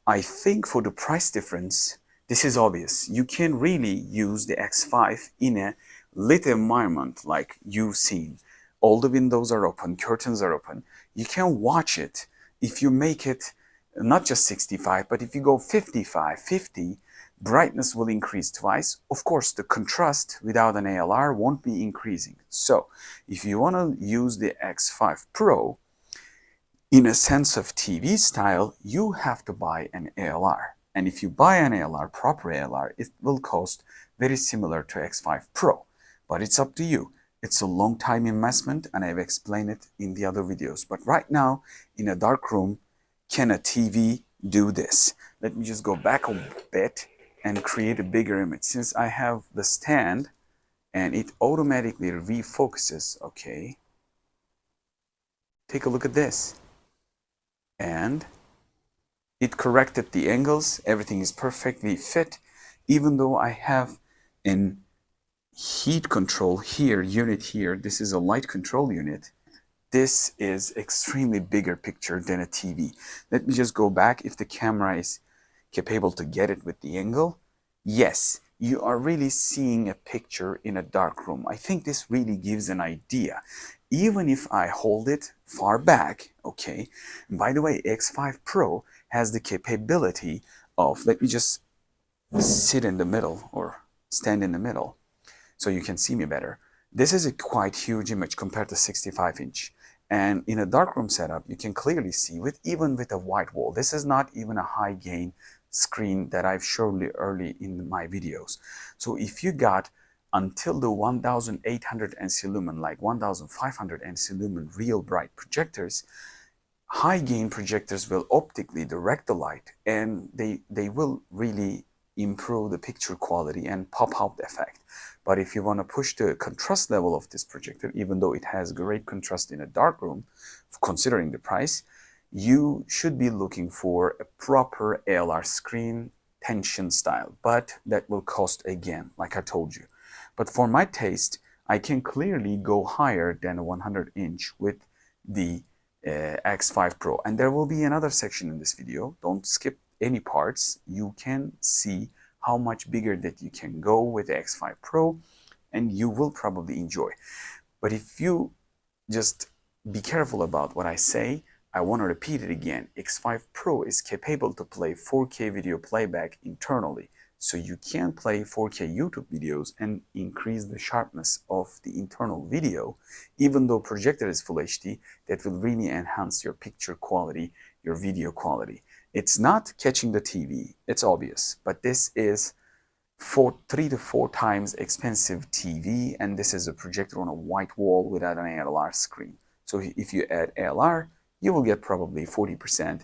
I think for the price difference, this is obvious. You can really use the X5 in a lit environment like you've seen. All the windows are open, curtains are open. You can watch it if you make it not just 65, but if you go 55, 50, brightness will increase twice. Of course, the contrast without an ALR won't be increasing. So if you want to use the X5 Pro, in a sense of TV style, you have to buy an ALR. And if you buy an ALR, proper ALR, it will cost very similar to X5 Pro. But it's up to you. It's a long time investment, and I've explained it in the other videos. But right now, in a dark room, can a TV do this? Let me just go back a bit and create a bigger image. Since I have the stand, and it automatically refocuses, okay? Take a look at this. And it corrected the angles. Everything is perfectly fit, even though I have an heat control here, unit here. This is a light control unit. This is extremely bigger picture than a TV. Let me just go back. If the camera is capable to get it with the angle, yes, you are really seeing a picture in a dark room. I think this really gives an idea. Even if I hold it far back, okay, and by the way, X5 Pro has the capability of, let me just sit in the middle or stand in the middle so you can see me better. This is a quite huge image compared to 65-inch. And in a darkroom setup, you can clearly see even with a white wall. This is not even a high gain screen that I've shown you early in my videos. So if you got until the 1800 NC lumen, like 1500 NC lumen real bright projectors, high gain projectors will optically direct the light, and they will really improve the picture quality and pop out effect. But if you want to push the contrast level of this projector, even though it has great contrast in a dark room, considering the price, you should be looking for a proper ALR screen tension style, but that will cost again, like I told you. But for my taste, I can clearly go higher than a 100-inch with the X5 Pro. And there will be another section in this video. Don't skip any parts. You can see how much bigger that you can go with the X5 Pro, and you will probably enjoy. But if you just be careful about what I say, I want to repeat it again. X5 Pro is capable to play 4K video playback internally. So you can play 4K YouTube videos and increase the sharpness of the internal video. Even though projector is full HD, that will really enhance your picture quality, your video quality. It's not catching the TV, it's obvious, but this is 3 to 4 times expensive TV, and this is a projector on a white wall without an ALR screen. So if you add ALR, you will get probably 40%,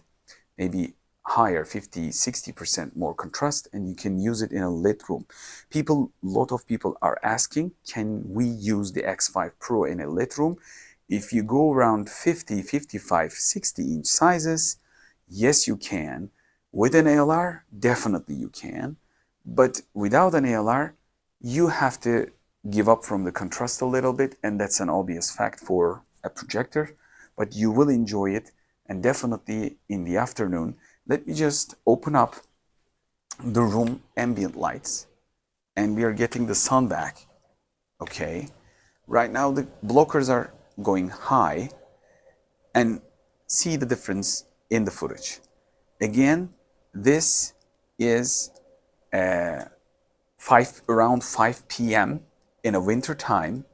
maybe higher, 50, 60% more contrast, and you can use it in a lit room. A lot of people are asking, can we use the X5 Pro in a lit room? If you go around 50, 55, 60-inch sizes, yes, you can. With an ALR, definitely you can. But without an ALR, you have to give up from the contrast a little bit, and that's an obvious fact for a projector, but you will enjoy it, and definitely in the afternoon. Let me just open up the room ambient lights, and we are getting the sun back, okay? Right now the blockers are going high, and see the difference in the footage. Again, this is around 5 p.m. in a winter time,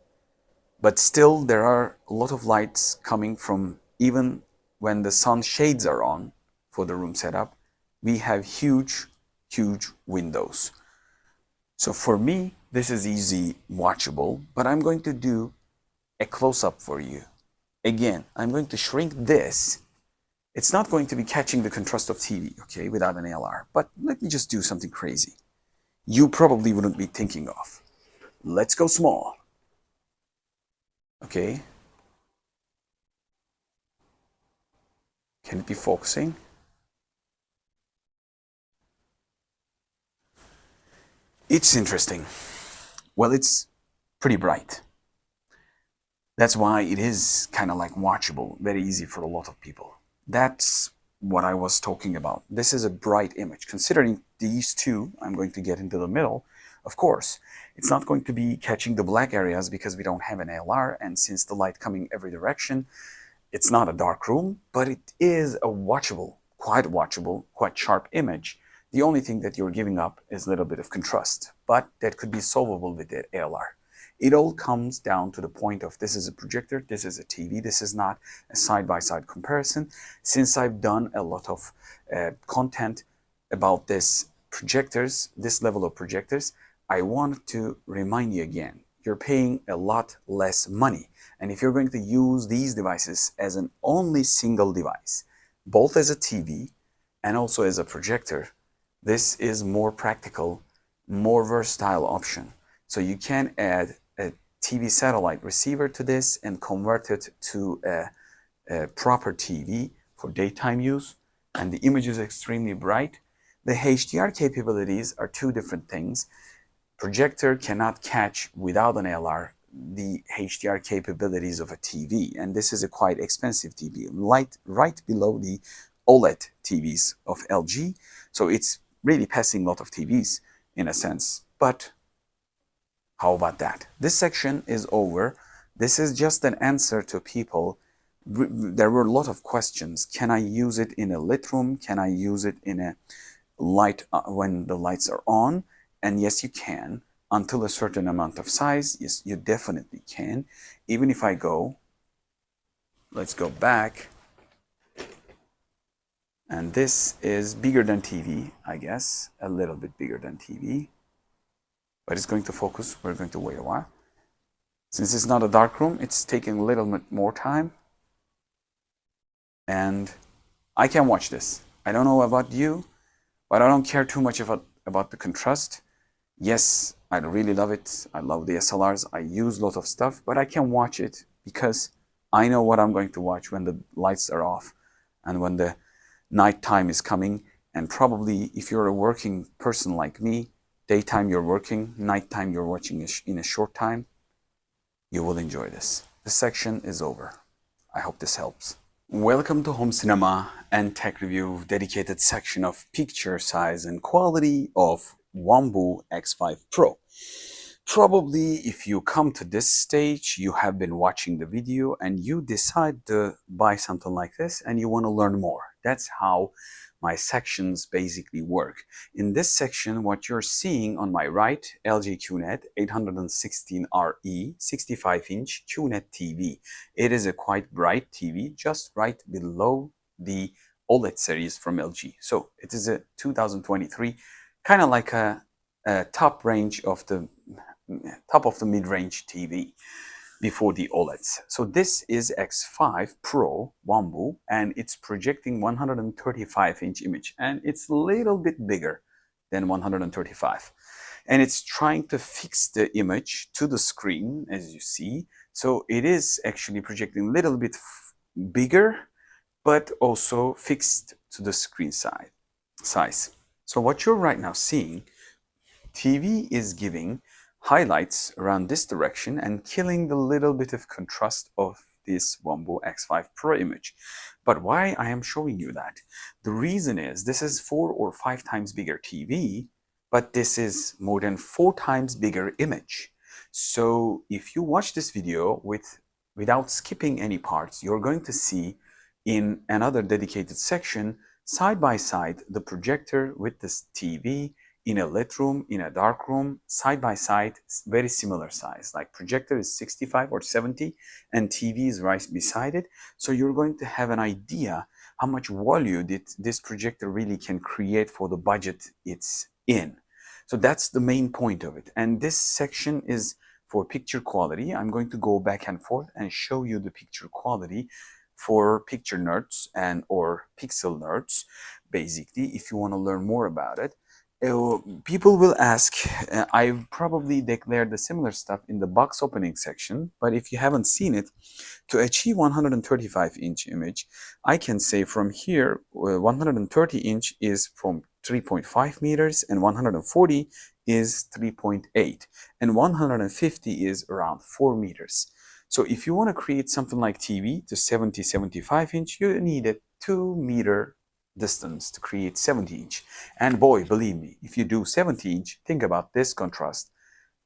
but still there are a lot of lights coming from, even when the sun shades are on for the room setup, we have huge windows. So for me, this is easy watchable, but I'm going to do a close-up for you. Again, I'm going to shrink this. It's not going to be catching the contrast of TV, okay, without an ALR, but let me just do something crazy. you probably wouldn't be thinking of. Let's go small. Okay. Can it be focusing? It's interesting. Well, it's pretty bright. That's why it is kind of like watchable, very easy for a lot of people. That's what I was talking about. This is a bright image. Considering these two, I'm going to get into the middle. Of course, it's not going to be catching the black areas because we don't have an ALR, and since the light coming every direction, it's not a dark room, but it is a watchable, quite sharp image. The only thing that you're giving up is a little bit of contrast, but that could be solvable with the ALR. It all comes down to the point of this is a projector, this is a TV, this is not a side-by-side comparison. Since I've done a lot of content about this level of projectors, I want to remind you again, you're paying a lot less money. And if you're going to use these devices as an only single device, both as a TV and also as a projector, this is more practical, more versatile option. So you can add a TV satellite receiver to this and convert it to a proper TV for daytime use. And the image is extremely bright. The HDR capabilities are two different things. Projector cannot catch without an ALR the HDR capabilities of a TV, and this is a quite expensive TV, right below the OLED TVs of LG. So it's really passing a lot of TVs in a sense. But how about that? This section is over. This is just an answer to people. There were a lot of questions. Can I use it in a lit room? Can I use it in a light when the lights are on? And yes, you can. Until a certain amount of size, yes, you definitely can. Even if I go, let's go back. And this is bigger than TV, I guess, a little bit bigger than TV. But it's going to focus. We're going to wait a while. Since it's not a dark room, it's taking a little bit more time. And I can watch this. I don't know about you, but I don't care too much about the contrast. Yes, I really love it. I love the SLRs. I use a lot of stuff, but I can watch it because I know what I'm going to watch when the lights are off and when the night time is coming. And probably if you're a working person like me, daytime you're working, nighttime you're watching in a short time, you will enjoy this. This section is over. I hope this helps. Welcome to Home Cinema and Tech Review, dedicated section of picture size and quality of Wanbo X5 Pro. Probably if you come to this stage, you have been watching the video and you decide to buy something like this and you want to learn more. That's how my sections basically work. In this section, what you're seeing on my right, LG QNED 816RE 65-inch QNED TV. It is a quite bright TV, just right below the OLED series from LG. So it is a 2023, kind of like a top of the mid-range TV before the OLEDs. So this is X5 Pro Wanbo, and it's projecting 135-inch image, and it's a little bit bigger than 135. And it's trying to fix the image to the screen, as you see. So it is actually projecting a little bit bigger, but also fixed to the screen size. So what you're right now seeing, TV is giving highlights around this direction and killing the little bit of contrast of this Wanbo X5 Pro image. But why I am showing you that? The reason is this is 4 or 5 times bigger TV, but this is more than 4 times bigger image. So if you watch this video without skipping any parts, you're going to see in another dedicated section, side by side, the projector with this TV in a lit room, in a dark room, side by side, very similar size. Like projector is 65 or 70 and TV is right beside it. So you're going to have an idea how much value this projector really can create for the budget it's in. So that's the main point of it. And this section is for picture quality. I'm going to go back and forth and show you the picture quality for picture nerds or pixel nerds, basically, if you want to learn more about it. People will ask, I've probably declared the similar stuff in the box opening section, but if you haven't seen it, to achieve 135-inch image, I can say from here, 130-inch is from 3.5 meters and 140 is 3.8 and 150 is around 4 meters. So if you want to create something like TV to 75 inch, you need a 2-meter distance to create 70-inch. And boy, believe me, if you do 70-inch, think about this contrast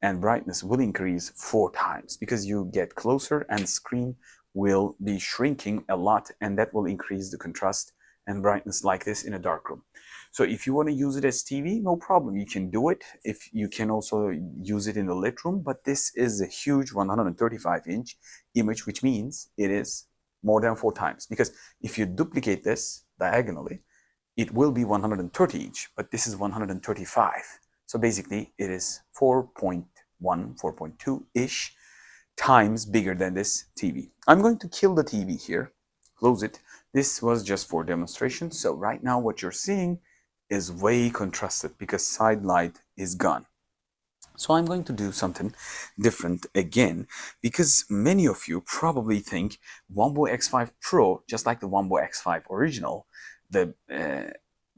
and brightness will increase 4 times because you get closer and screen will be shrinking a lot, and that will increase the contrast and brightness like this in a dark room. So if you want to use it as TV, no problem, you can do it. If you can also use it in the lit room, but this is a huge 135-inch image, which means it is more than 4 times, because if you duplicate this diagonally, it will be 130-inch, but this is 135. So basically it is 4.1, 4.2-ish times bigger than this TV. I'm going to kill the TV here, close it. This was just for demonstration. So right now what you're seeing is way contrasted because side light is gone. So I'm going to do something different again, because many of you probably think Wanbo X5 Pro, just like the Wanbo X5 original, the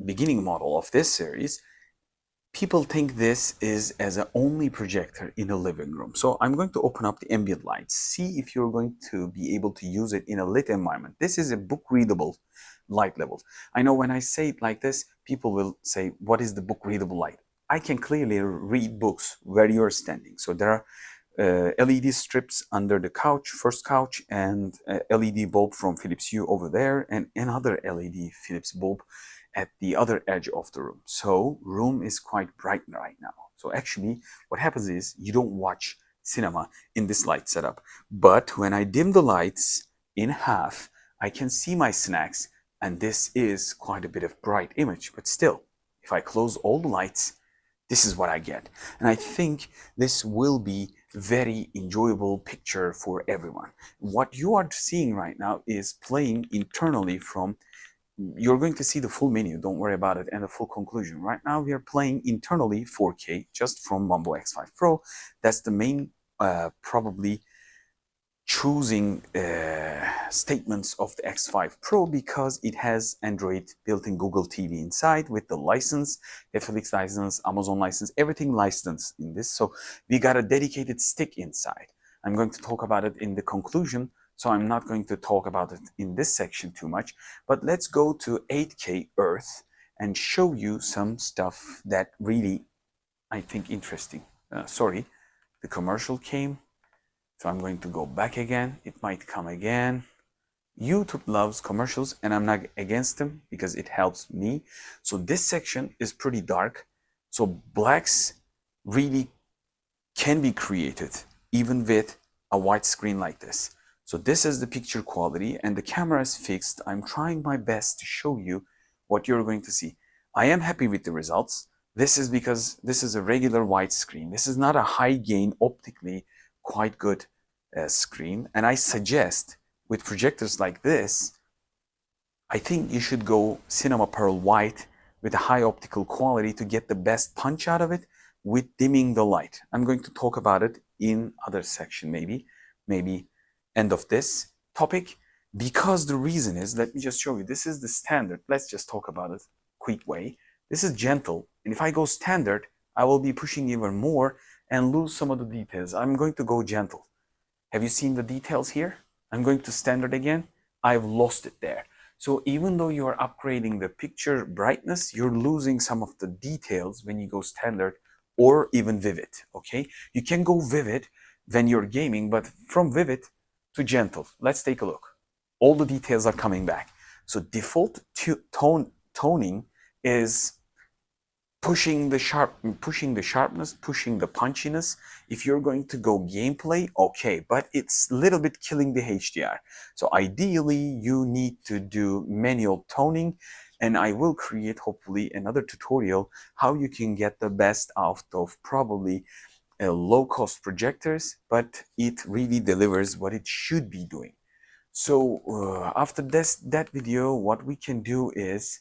beginning model of this series, people think this is as an only projector in a living room. So I'm going to open up the ambient lights, see if you're going to be able to use it in a lit environment. This is a book readable light level. I know when I say it like this, people will say, what is the book readable light? I can clearly read books where you're standing. So there are LED strips under the couch, first couch, and LED bulb from Philips Hue over there, and another LED Philips bulb at the other edge of the room. So room is quite bright right now. So actually what happens is you don't watch cinema in this light setup. But when I dim the lights in half, I can see my snacks, and this is quite a bit of bright image. But still, if I close all the lights, this is what I get. And I think this will be very enjoyable picture for everyone. What you are seeing right now is playing internally from, you're going to see the full menu, don't worry about it, and the full conclusion. Right now we are playing internally 4K just from Wanbo X5 Pro. That's the main probably choosing statements of the X5 Pro, because it has Android built-in Google TV inside with the license, Netflix license, Amazon license, everything licensed in this. So we got a dedicated stick inside. I'm going to talk about it in the conclusion, so I'm not going to talk about it in this section too much. But let's go to 8K Earth and show you some stuff that really I think interesting. Sorry, the commercial came. So I'm going to go back again. It might come again. YouTube loves commercials, and I'm not against them because it helps me. So this section is pretty dark. So blacks really can be created even with a white screen like this. So this is the picture quality, and the camera is fixed. I'm trying my best to show you what you're going to see. I am happy with the results. This is because this is a regular white screen. This is not a high gain, optically quite good screen. And I suggest with projectors like this, I think you should go Cinema Pearl White with a high optical quality to get the best punch out of it with dimming the light. I'm going to talk about it in other section, maybe end of this topic, because the reason is, let me just show you, this is the standard. Let's just talk about it quick way. This is gentle, and if I go standard, I will be pushing even more and lose some of the details. I'm going to go gentle. Have you seen the details here? I'm going to standard again. I've lost it there. So even though you are upgrading the picture brightness, you're losing some of the details when you go standard or even vivid, okay? You can go vivid when you're gaming, but from vivid to gentle. Let's take a look. All the details are coming back. So default toning is pushing the sharpness, pushing the punchiness. If you're going to go gameplay, okay, but it's a little bit killing the HDR. So ideally, you need to do manual toning, and I will create hopefully another tutorial how you can get the best out of probably low-cost projectors, but it really delivers what it should be doing. So after that video, what we can do is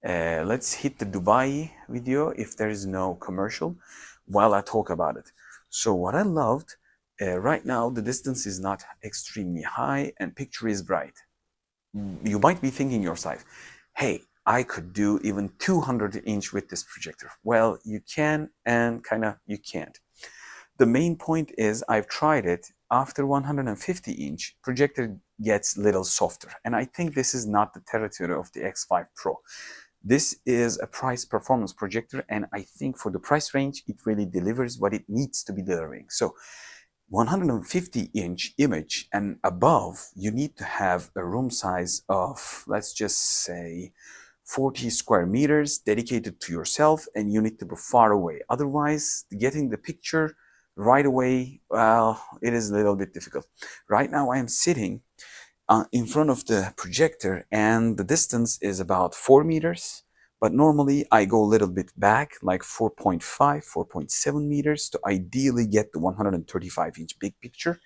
Let's hit the Dubai video if there is no commercial while I talk about it. So what I loved, right now the distance is not extremely high and picture is bright. You might be thinking yourself, hey, I could do even 200-inch with this projector. Well, you can and kind of you can't. The main point is I've tried it. After 150-inch, projector gets a little softer. And I think this is not the territory of the X5 Pro. This is a price performance projector, and I think for the price range, it really delivers what it needs to be delivering. So 150-inch image and above, you need to have a room size of, let's just say, 40 square meters dedicated to yourself, and you need to be far away. Otherwise, getting the picture right away, well, it is a little bit difficult. Right now, I am sitting in front of the projector, and the distance is about 4 meters. But normally I go a little bit back, like 4.5, 4.7 meters to ideally get the 135-inch big picture.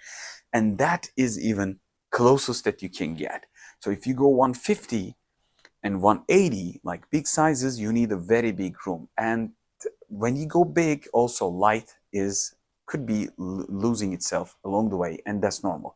And that is even closest that you can get. So if you go 150 and 180, like big sizes, you need a very big room. And when you go big, also light could be losing itself along the way, and that's normal.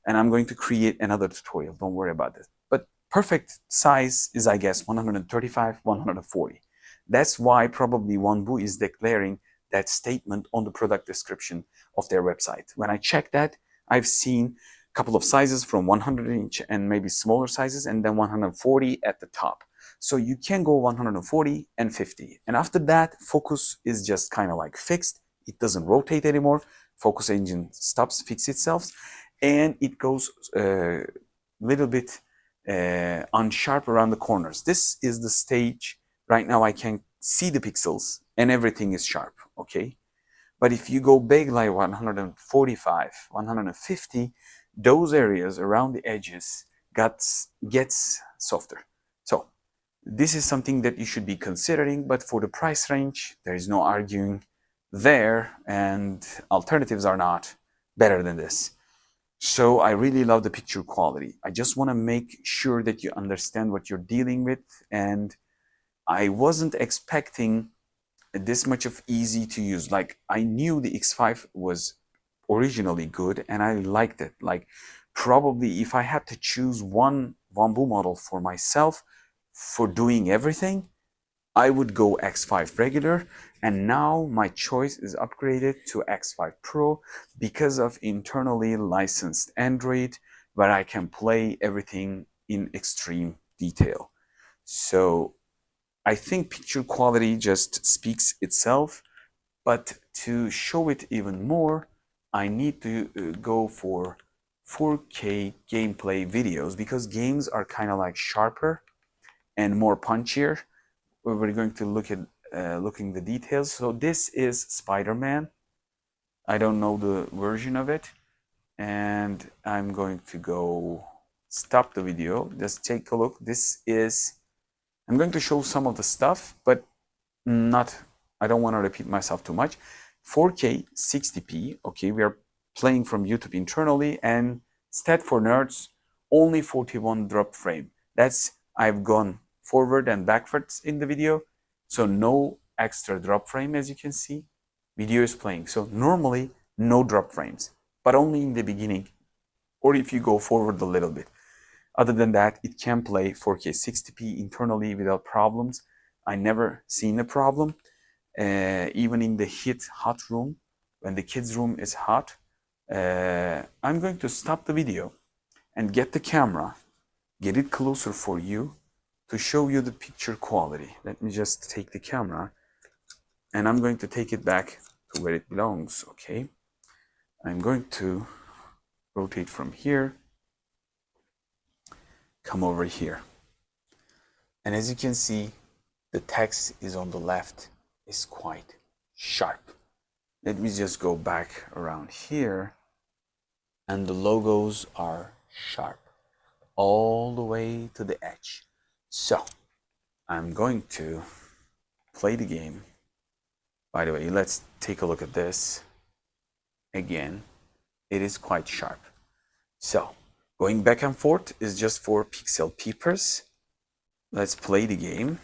And I'm going to create another tutorial, don't worry about this. But perfect size is, I guess, 135, 140. That's why probably Wanbo is declaring that statement on the product description of their website. When I check that, I've seen a couple of sizes from 100-inch and maybe smaller sizes, and then 140 at the top. So you can go 140 and 50. And after that, focus is just kind of like fixed. It doesn't rotate anymore. Focus engine stops, fix itself. And it goes a little bit unsharp around the corners. This is the stage. Right now I can see the pixels and everything is sharp, okay? But if you go big like 145, 150, those areas around the edges gets softer. So this is something that you should be considering, but for the price range, there is no arguing there, and alternatives are not better than this. So I really love the picture quality. I just want to make sure that you understand what you're dealing with. And I wasn't expecting this much of easy to use. Like, I knew the X5 was originally good and I liked it. Like, probably if I had to choose one Wanbo model for myself for doing everything, I would go X5 regular, and now my choice is upgraded to X5 Pro because of internally licensed Android, where I can play everything in extreme detail. So I think picture quality just speaks itself, but to show it even more, I need to go for 4K gameplay videos, because games are kind of like sharper and more punchier. We're going to look at looking the details. So this is Spider-Man. I don't know the version of it, and I'm going to go stop the video. Just take a look. I'm going to show some of the stuff, but I don't want to repeat myself too much. 4K 60p. Okay, we are playing from YouTube internally, and stat for nerds, only 41 drop frame. I've gone forward and backwards in the video, so no extra drop frame. As you can see, video is playing, so normally no drop frames, but only in the beginning, or if you go forward a little bit. Other than that, it can play 4K 60p internally without problems. I never seen a problem. Even in the hot room, when the kids room is hot. I'm going to stop the video and get the camera, get it closer for you, to show you the picture quality. Let me just take the camera, and I'm going to take it back to where it belongs, okay? I'm going to rotate from here, come over here. And as you can see, the text is on the left, is quite sharp. Let me just go back around here, and the logos are sharp all the way to the edge. So I'm going to play the game. By the way, let's take a look at this. Again, it is quite sharp. So going back and forth is just for pixel peepers. Let's play the game.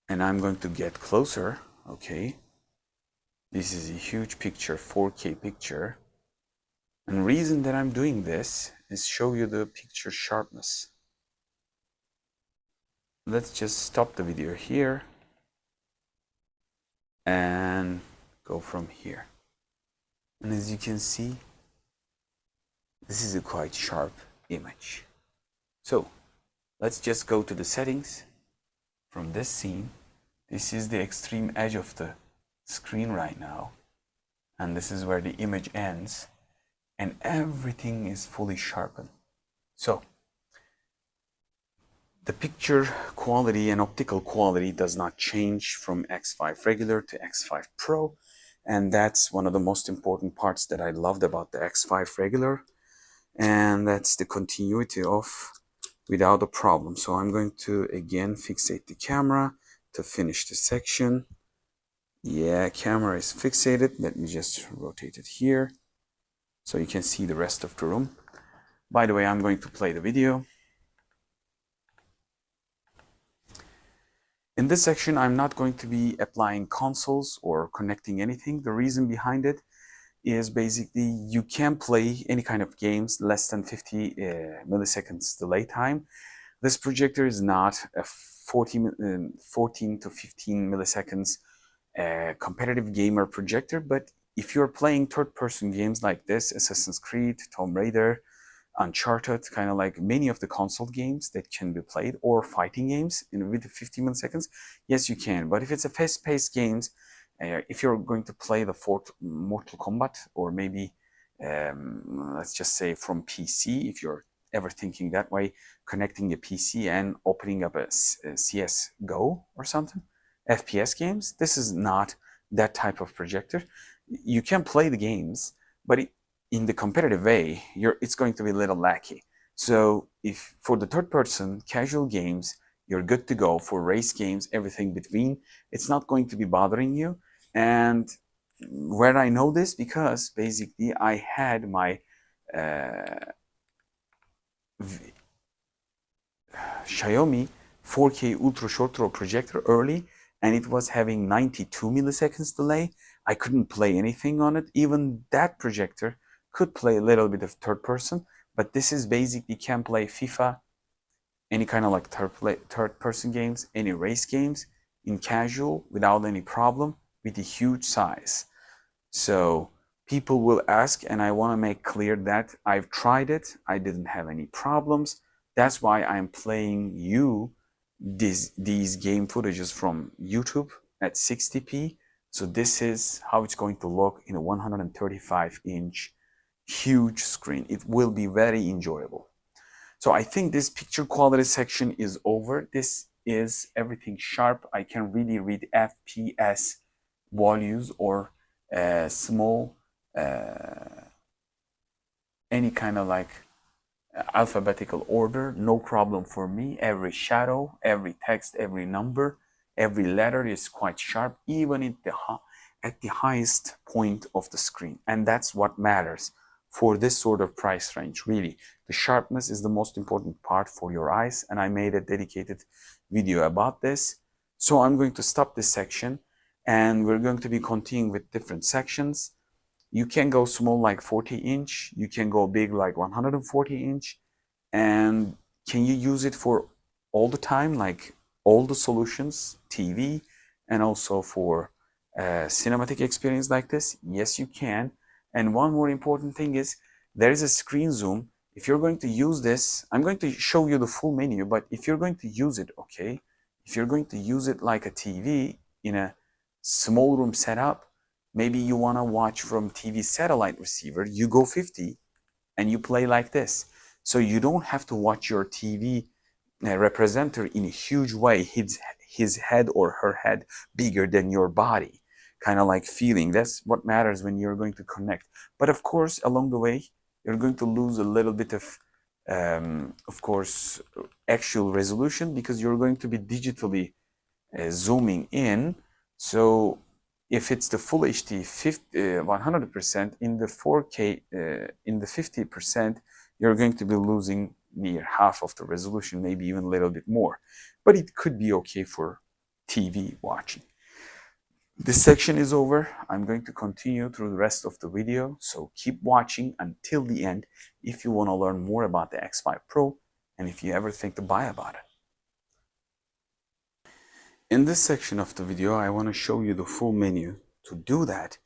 and I'm going to get closer. Okay, this is a huge picture, 4K picture, and the reason that I'm doing this is show you the picture sharpness. Let's just stop the video here and go from here. And as you can see, this is a quite sharp image. So let's just go to the settings from this scene. This is the extreme edge of the screen right now, and this is where the image ends, and everything is fully sharpened. So the picture quality and optical quality does not change from X5 regular to X5 Pro, and that's one of the most important parts that I loved about the X5 regular, and that's the continuity of without a problem. So I'm going to again fixate the camera to finish the section. Yeah, camera is fixated. Let me just rotate it here so you can see the rest of the room. By the way, I'm going to play the video. In this section, I'm not going to be applying consoles or connecting anything. The reason behind it is basically you can play any kind of games less than 50 milliseconds delay time. This projector is not a 14 to 15 milliseconds competitive gamer projector, but if you're playing third-person games like this, Assassin's Creed, Tomb Raider, Uncharted, kind of like many of the console games that can be played, or fighting games with 50 milliseconds, yes, you can. But if it's a fast-paced games, if you're going to play the fourth Mortal Kombat, or maybe let's just say from PC, if you're ever thinking that way, connecting a PC and opening up a CSGO or something, FPS games, this is not that type of projector. You can play the games, but in the competitive way, it's going to be a little lacking. So if for the third person casual games, you're good to go. For race games, everything between, it's not going to be bothering you. And where I know this, because basically I had my Xiaomi 4K ultra short throw projector early, and it was having 92 milliseconds delay. I couldn't play anything on it. Even that projector could play a little bit of third person, but this is basically can play FIFA, any kind of like third person games, any race games in casual without any problem with a huge size. So people will ask, and I want to make clear that I've tried it. I didn't have any problems. That's why I'm playing you these game footages from YouTube at 60p. So this is how it's going to look in a 135-inch huge screen. It will be very enjoyable. So I think this picture quality section is over. This is everything sharp. I can really read FPS values or small any kind of like alphabetical order, no problem for me. Every shadow, every text, every number, every letter is quite sharp, even at the highest point of the screen. And that's what matters for this sort of price range, really. The sharpness is the most important part for your eyes, and I made a dedicated video about this. So I'm going to stop this section, and we're going to be continuing with different sections. You can go small like 40-inch, you can go big like 140-inch, and can you use it for all the time, like all the solutions, TV, and also for cinematic experience like this? Yes, you can. And one more important thing is there is a screen zoom. If you're going to use this, I'm going to show you the full menu, but if you're going to use it, okay, if you're going to use it like a TV in a small room setup, maybe you want to watch from TV satellite receiver, you go 50 and you play like this. So you don't have to watch your TV representer in a huge way, his head or her head bigger than your body, kind of like feeling. That's what matters when you're going to connect. But of course, along the way, you're going to lose a little bit of course, actual resolution, because you're going to be digitally zooming in. So if it's the full HD 100%, in the 4K, in the 50%, you're going to be losing near half of the resolution, maybe even a little bit more. But it could be okay for TV watching. This section is over. I'm going to continue through the rest of the video, so keep watching until the end if you want to learn more about the X5 Pro and if you ever think to buy about it. In this section of the video, I want to show you the full menu. To do that,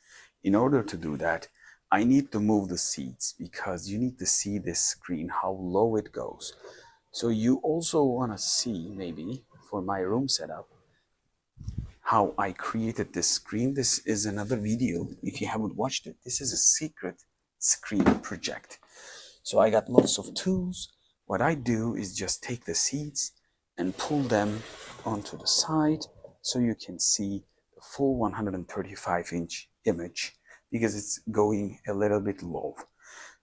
in order to do that, I need to move the seats because you need to see this screen, how low it goes. So you also want to see, maybe, for my room setup, how I created this screen. This is another video. If you haven't watched it, this is a secret screen project. So I got lots of tools. What I do is just take the seats and pull them onto the side so you can see the full 135-inch image because it's going a little bit low.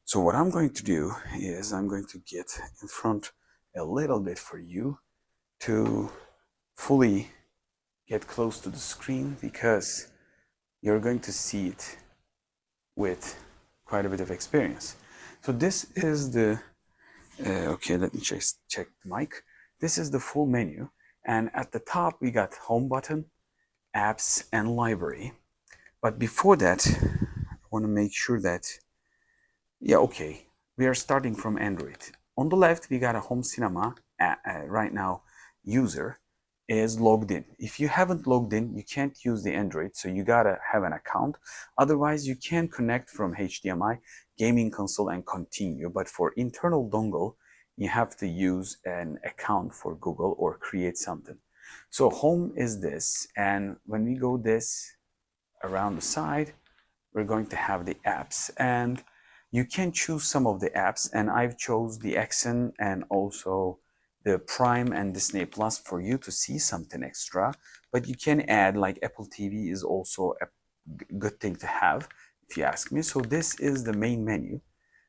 So what I'm going to do is I'm going to get in front a little bit for you to fully get close to the screen because you're going to see it with quite a bit of experience. So this is the, okay, let me check the mic. This is the full menu. And at the top, we got home button, apps, and library. But before that, I want to make sure that, yeah, okay, we are starting from Android. On the left, we got a home cinema right now user is logged in. If you haven't logged in, you can't use the Android, so you gotta have an account. Otherwise, you can connect from HDMI, gaming console, and continue. But for internal dongle, you have to use an account for Google or create something. So home is this, and when we go this around the side, we're going to have the apps, and you can choose some of the apps, and I've chose the XN and also the Prime and Disney Plus for you to see something extra, but you can add, like Apple TV is also a good thing to have if you ask me. So this is the main menu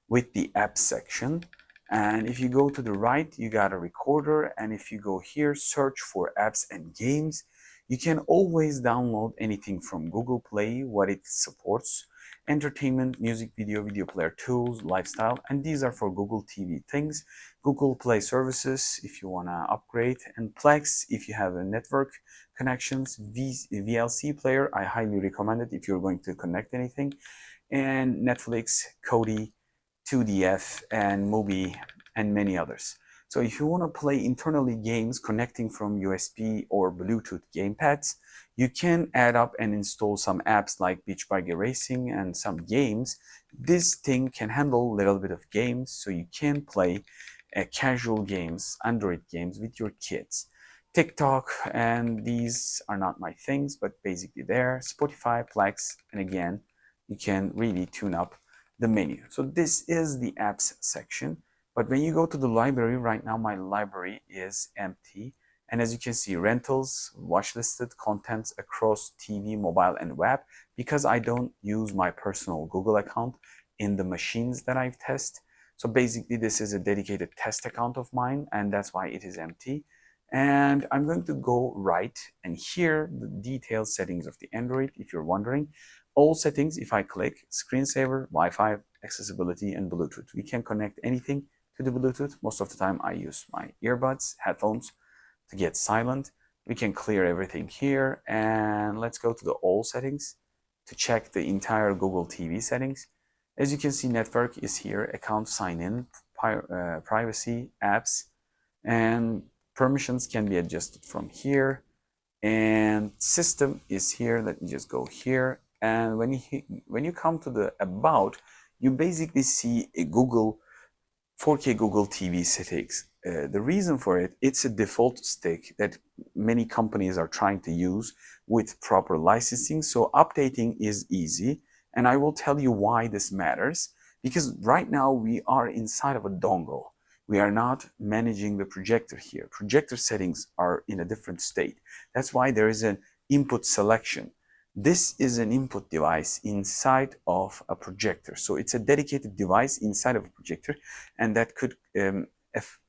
with the app section, and if you go to the right, you got a recorder, and if you go here, search for apps and games, you can always download anything from Google Play, what it supports, entertainment, music, video player tools, lifestyle, and these are for Google TV things. Google Play services if you want to upgrade, and Plex if you have a network connections. VLC player, I highly recommend it if you're going to connect anything, and Netflix, Kodi, 2DF, and Mubi, and many others. So if you want to play internally games connecting from USB or Bluetooth gamepads, you can add up and install some apps like Beach Buggy Racing and some games. This thing can handle a little bit of games, so you can play casual games, Android games with your kids. TikTok, and these are not my things, but basically there. Spotify, Plex, and again, you can really tune up the menu. So this is the apps section. But when you go to the library, right now my library is empty. And as you can see, rentals, watchlisted contents across TV, mobile, and web, because I don't use my personal Google account in the machines that I've tested. So basically, this is a dedicated test account of mine, and that's why it is empty. And I'm going to go right, and here the detailed settings of the Android, if you're wondering. All settings, if I click, screensaver, Wi-Fi, accessibility, and Bluetooth. We can connect anything to the Bluetooth. Most of the time I use my earbuds, headphones to get silent. We can clear everything here, and let's go to the all settings to check the entire Google TV settings. As you can see, network is here, account sign in, privacy, apps, and permissions can be adjusted from here, and system is here. Let me just go here, and when you come to the about, you basically see a 4K Google TV settings. The reason for it, it's a default stick that many companies are trying to use with proper licensing, so updating is easy, and I will tell you why this matters, because right now we are inside of a dongle. We are not managing the projector here. Projector settings are in a different state. That's why there is an input selection. This is an input device inside of a projector. So it's a dedicated device inside of a projector, and that could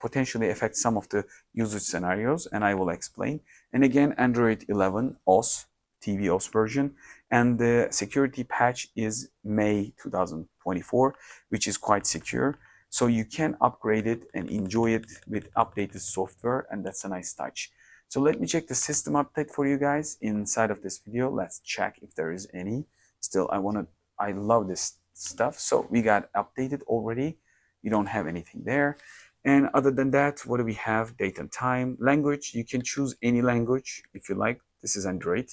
potentially affect some of the usage scenarios, and I will explain. And again, Android 11 OS, TV OS version, and the security patch is May 2024, which is quite secure. So you can upgrade it and enjoy it with updated software, and that's a nice touch. So let me check the system update for you guys inside of this video. Let's check if there is any. Still, I love this stuff. So we got updated already. You don't have anything there. And other than that, what do we have? Date and time. Language, you can choose any language if you like. This is Android.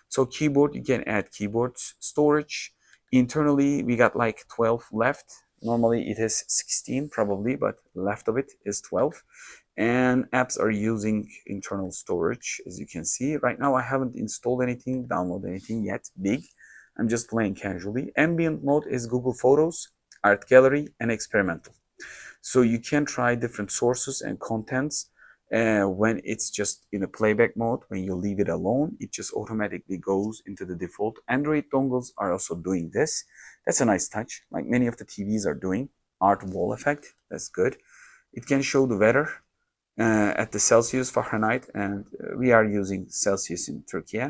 So keyboard, you can add keyboards. Storage, internally, we got like 12 left. Normally it is 16 probably, but left of it is 12. And apps are using internal storage, as you can see. Right now I haven't installed anything, downloaded anything yet big. I'm just playing casually. Ambient mode is Google Photos, Art Gallery, and Experimental. So you can try different sources and contents when it's just in a playback mode. When you leave it alone, it just automatically goes into the default. Android dongles are also doing this. That's a nice touch, like many of the TVs are doing. Art wall effect, that's good. It can show the weather at the Celsius, Fahrenheit, and we are using Celsius in Turkey.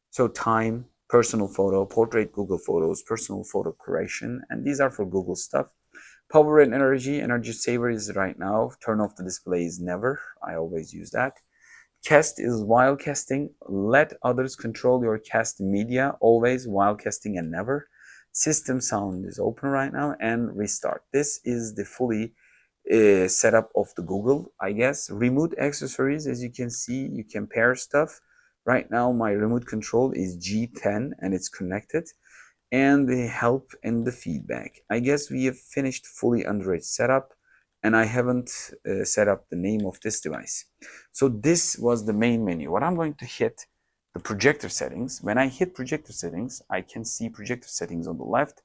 So time, personal photo, portrait Google Photos, personal photo creation, and these are for Google stuff. Power and energy saver is right now. Turn off the display is never. I always use that. Cast is while casting. Let others control your cast media, always while casting and never. System sound is open right now, and restart. This is the fully setup of the Google, I guess. Remote accessories, as you can see, you can pair stuff. Right now my remote control is G10 and it's connected. And the help and the feedback. I guess we have finished fully Android setup, and I haven't set up the name of this device. So this was the main menu. What I'm going to hit, the projector settings. When I hit projector settings, I can see projector settings on the left,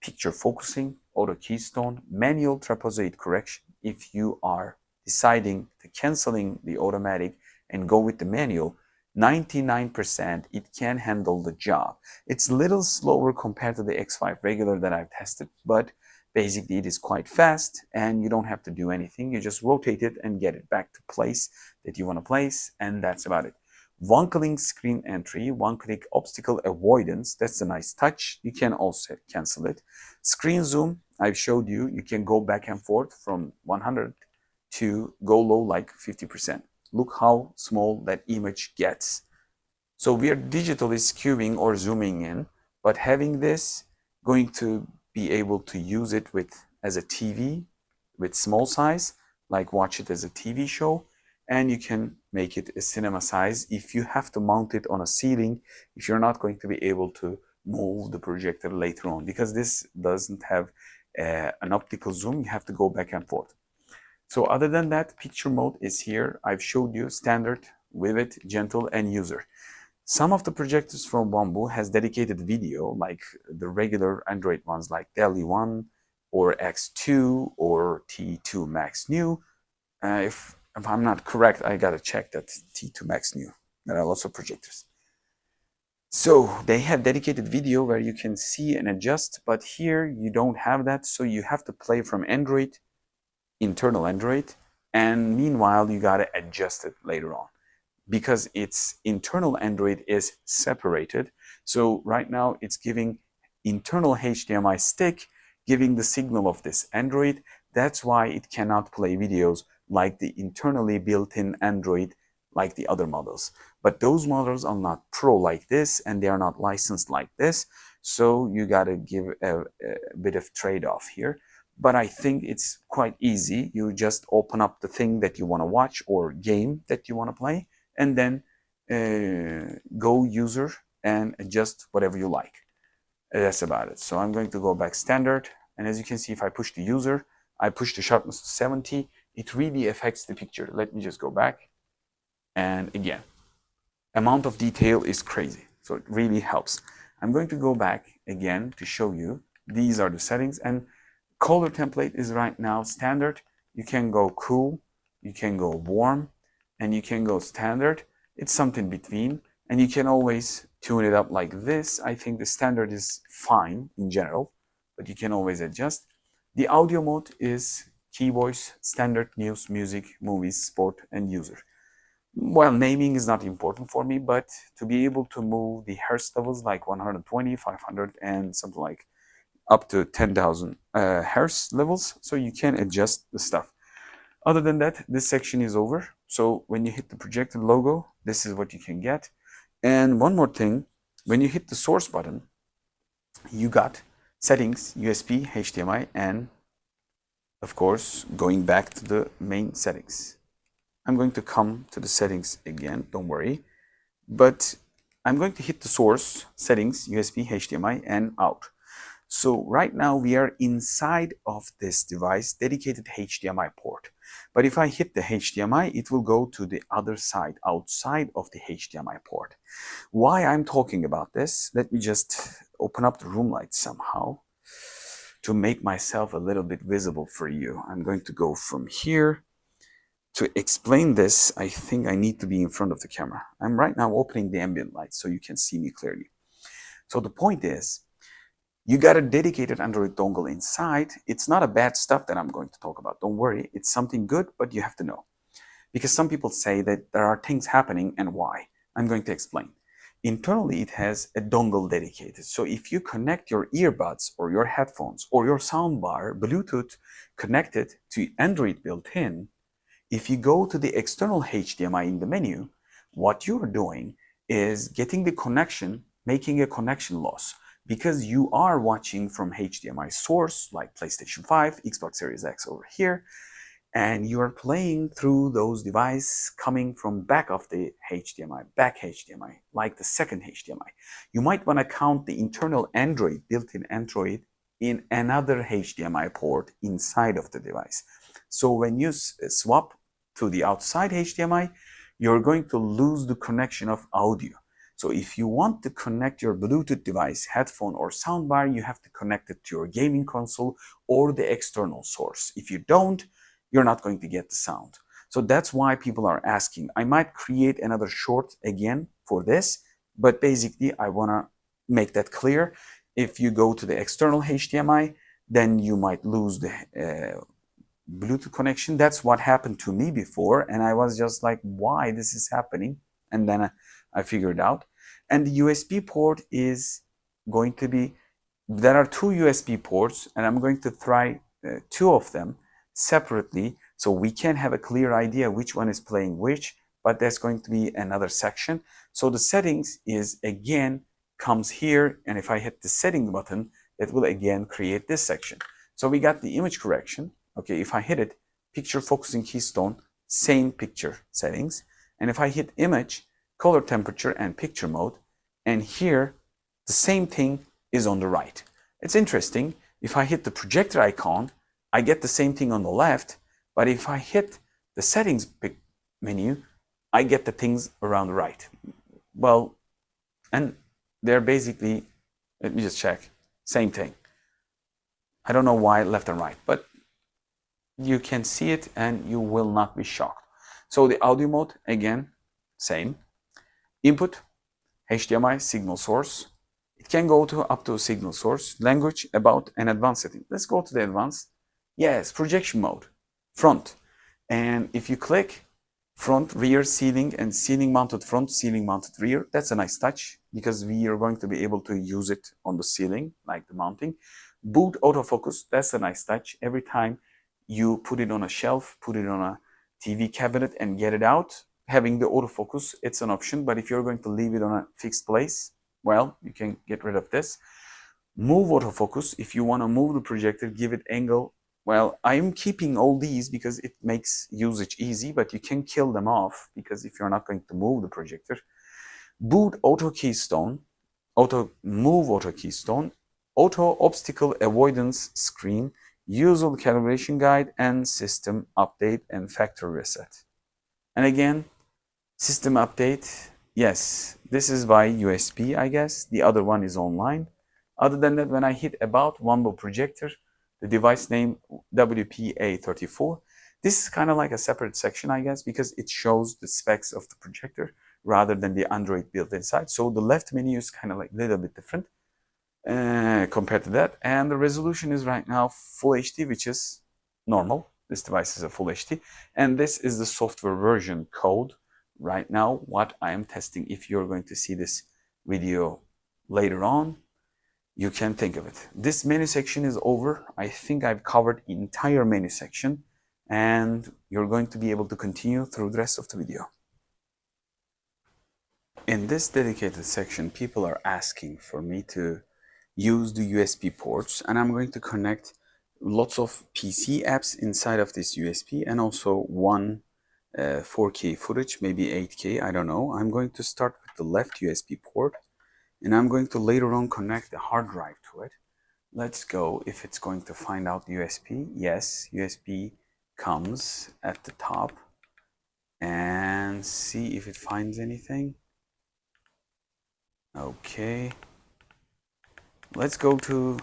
picture focusing, auto keystone, manual trapezoid correction. If you are deciding to canceling the automatic and go with the manual, 99% it can handle the job. It's a little slower compared to the X5 regular that I've tested, but basically it is quite fast and you don't have to do anything. You just rotate it and get it back to place that you want to place, and that's about it. One-click screen entry, one-click obstacle avoidance, that's a nice touch. You can also cancel it. Screen zoom, I've showed you, you can go back and forth from 100 to go low like 50%. Look how small that image gets. So we are digitally skewing or zooming in, but having this, going to be able to use it with as a TV with small size, like watch it as a TV show, and you can make it a cinema size if you have to mount it on a ceiling, if you're not going to be able to move the projector later on, because this doesn't have an optical zoom. You have to go back and forth. So other than that, picture mode is here. I've showed you standard, vivid, gentle, and user. Some of the projectors from Wanbo has dedicated video, like the regular Android ones like Dali 1 or X2 or T2 Max New. If I'm not correct, I gotta check that T2 Max New. There are lots of projectors. So they have dedicated video where you can see and adjust, but here you don't have that. So you have to play from Android, internal Android, and meanwhile you gotta adjust it later on because its internal Android is separated. So right now it's giving internal HDMI stick, giving the signal of this Android. That's why it cannot play videos like the internally built-in Android like the other models. But those models are not pro like this, and they are not licensed like this. So you gotta give a bit of trade-off here. But I think it's quite easy. You just open up the thing that you want to watch or game that you want to play, and then go user and adjust whatever you like. That's about it. So I'm going to go back standard, and as you can see, if I push the user, I push the sharpness to 70, it really affects the picture. Let me just go back, and again, amount of detail is crazy, so it really helps. I'm going to go back again to show you. These are the settings, and color template is right now standard. You can go cool, you can go warm, and you can go standard. It's something between, and you can always tune it up like this. I think the standard is fine in general, but you can always adjust. The audio mode is key voice, standard, news, music, movies, sport, and user. Well, naming is not important for me, but to be able to move the hertz levels like 120, 500, and something like up to 10,000 hertz levels, so you can adjust the stuff. Other than that, this section is over. So when you hit the projector logo, this is what you can get. And one more thing, when you hit the source button, you got settings, USB, HDMI, and of course, going back to the main settings. I'm going to come to the settings again, don't worry. But I'm going to hit the source, settings, USB, HDMI, and out. So right now we are inside of this device, dedicated HDMI port. But if I hit the HDMI, it will go to the other side, outside of the HDMI port. Why I'm talking about this, let me just open up the room light somehow to make myself a little bit visible for you. I'm going to go from here. To explain this, I think I need to be in front of the camera. I'm right now opening the ambient light so you can see me clearly. So the point is, you got a dedicated Android dongle inside. It's not a bad stuff that I'm going to talk about. Don't worry, it's something good, but you have to know. Because some people say that there are things happening and why. I'm going to explain. Internally, it has a dongle dedicated. So if you connect your earbuds or your headphones or your soundbar, Bluetooth connected to Android built-in, if you go to the external HDMI in the menu, what you're doing is getting the connection, making a connection loss. Because you are watching from HDMI source, like PlayStation 5, Xbox Series X over here, and you are playing through those devices coming from back of the HDMI, back HDMI, like the second HDMI. You might want to count the internal Android, built-in Android, in another HDMI port inside of the device. So when you swap to the outside HDMI, you're going to lose the connection of audio. So if you want to connect your Bluetooth device, headphone or soundbar, you have to connect it to your gaming console or the external source. If you don't, you're not going to get the sound. So that's why people are asking. I might create another short again for this, but basically I want to make that clear. If you go to the external HDMI, then you might lose the Bluetooth connection. That's what happened to me before, and I was just like, why this is happening? And then I figured out. And the USB port is going to be, there are two USB ports, and I'm going to try two of them separately so we can have a clear idea which one is playing which, but that's going to be another section. So the settings is again comes here, and if I hit the setting button, it will again create this section. So we got the image correction. Okay, if I hit it, picture focusing keystone, same picture settings. And if I hit image, color temperature and picture mode, and here the same thing is on the right. It's interesting. If I hit the projector icon, I get the same thing on the left, but if I hit the settings menu, I get the things around the right. Well, and they're basically, let me just check, same thing. I don't know why left and right, but you can see it and you will not be shocked. So the audio mode, again, same. Input, HDMI, signal source. It can go to up to a signal source. Language, about, and advanced setting. Let's go to the advanced. Yes, projection mode, front. And if you click front, rear, ceiling, and ceiling mounted front, ceiling mounted rear, that's a nice touch because we are going to be able to use it on the ceiling, like the mounting. Boot autofocus, that's a nice touch. Every time you put it on a shelf, put it on a TV cabinet and get it out, having the autofocus, it's an option. But if you're going to leave it on a fixed place, well, you can get rid of this. Move autofocus, if you want to move the projector, give it angle. Well, I'm keeping all these because it makes usage easy, but you can kill them off because if you're not going to move the projector. Boot auto keystone, move auto keystone, auto obstacle avoidance screen, usual calibration guide, and system update and factory reset. And again, system update, yes, this is by USB, I guess. The other one is online. Other than that, when I hit about Wanbo projector, the device name WPA34, this is kind of like a separate section, I guess, because it shows the specs of the projector rather than the Android built inside. So the left menu is kind of like a little bit different compared to that. And the resolution is right now Full HD, which is normal. This device is a Full HD. And this is the software version code right now, what I am testing. If you're going to see this video later on, you can think of it. This menu section is over. I think I've covered the entire menu section. and you're going to be able to continue through the rest of the video. In this dedicated section, people are asking for me to use the USB ports, and I'm going to connect lots of PC apps inside of this USB, and also one 4K footage, maybe 8K, I don't know. I'm going to start with the left USB port, and I'm going to later on connect the hard drive to it. Let's go if it's going to find out USB. Yes, USB comes at the top, and see if it finds anything. Okay, let's go to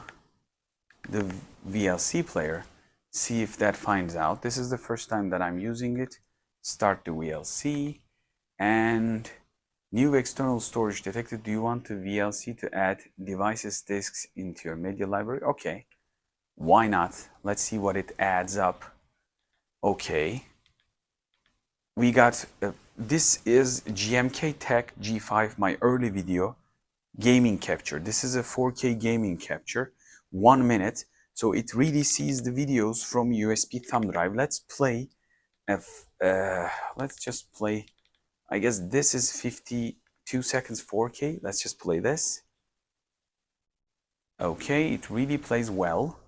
the VLC player, see if that finds out. This is the first time that I'm using it. Start the VLC, and new external storage detected. Do you want the VLC to add devices disks into your media library? Okay, why not? Let's see what it adds up. Okay, we got this is GMK Tech G5, my early video gaming capture. This is a 4K gaming capture, 1 minute, so it really sees the videos from USB thumb drive. Let's play let's just play, I guess this is 52 seconds 4K. Let's just play this. Okay, it really plays well.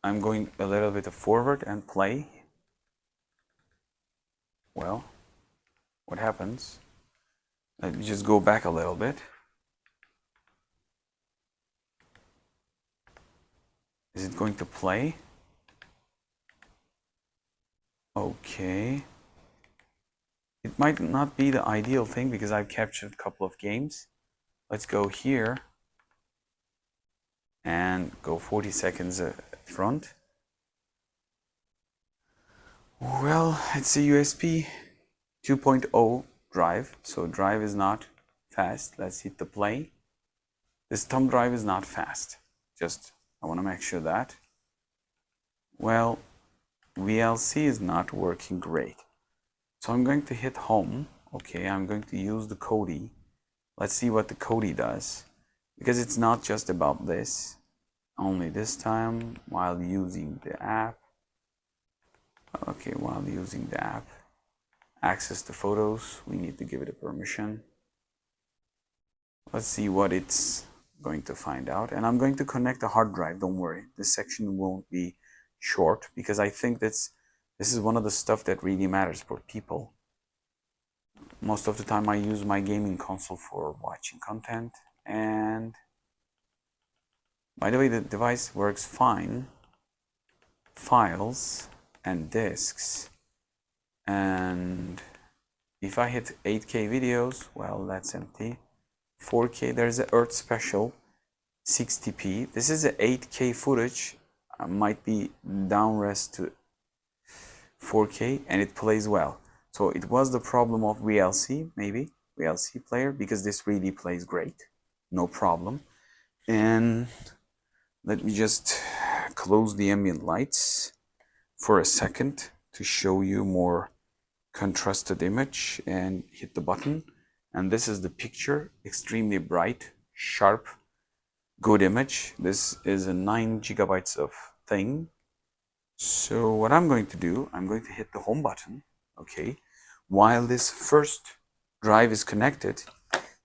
I'm going a little bit forward and play. Well, what happens? Let me just go back a little bit. Is it going to play? Okay. It might not be the ideal thing because I've captured a couple of games. Let's go here and go 40 seconds front. Well, it's a USB 2.0 drive, so drive is not fast. Let's hit the play. This thumb drive is not fast. Just, I want to make sure that. Well, VLC is not working great. So I'm going to hit home. Okay, I'm going to use the Kodi. Let's see what the Kodi does. Because it's not just about this. Only this time while using the app. Okay, while using the app. Access the photos. We need to give it a permission. Let's see what it's going to find out. And I'm going to connect a hard drive. Don't worry. This section won't be short because I think this is one of the stuff that really matters for people. Most of the time I use my gaming console for watching content, and by the way, the device works fine. Files and disks, and if I hit 8K videos, well, that's empty. 4K, there's a Earth Special 60p. This is a 8K footage. Might be downres to 4K, and it plays well. So it was the problem of VLC, maybe VLC player, because this really plays great, no problem. And let me just close the ambient lights for a second to show you more contrasted image, and hit the button. And this is the picture, extremely bright, sharp, good image. This is a 9 gigabytes of thing. So what I'm going to do, I'm going to hit the home button. Okay, while this first drive is connected,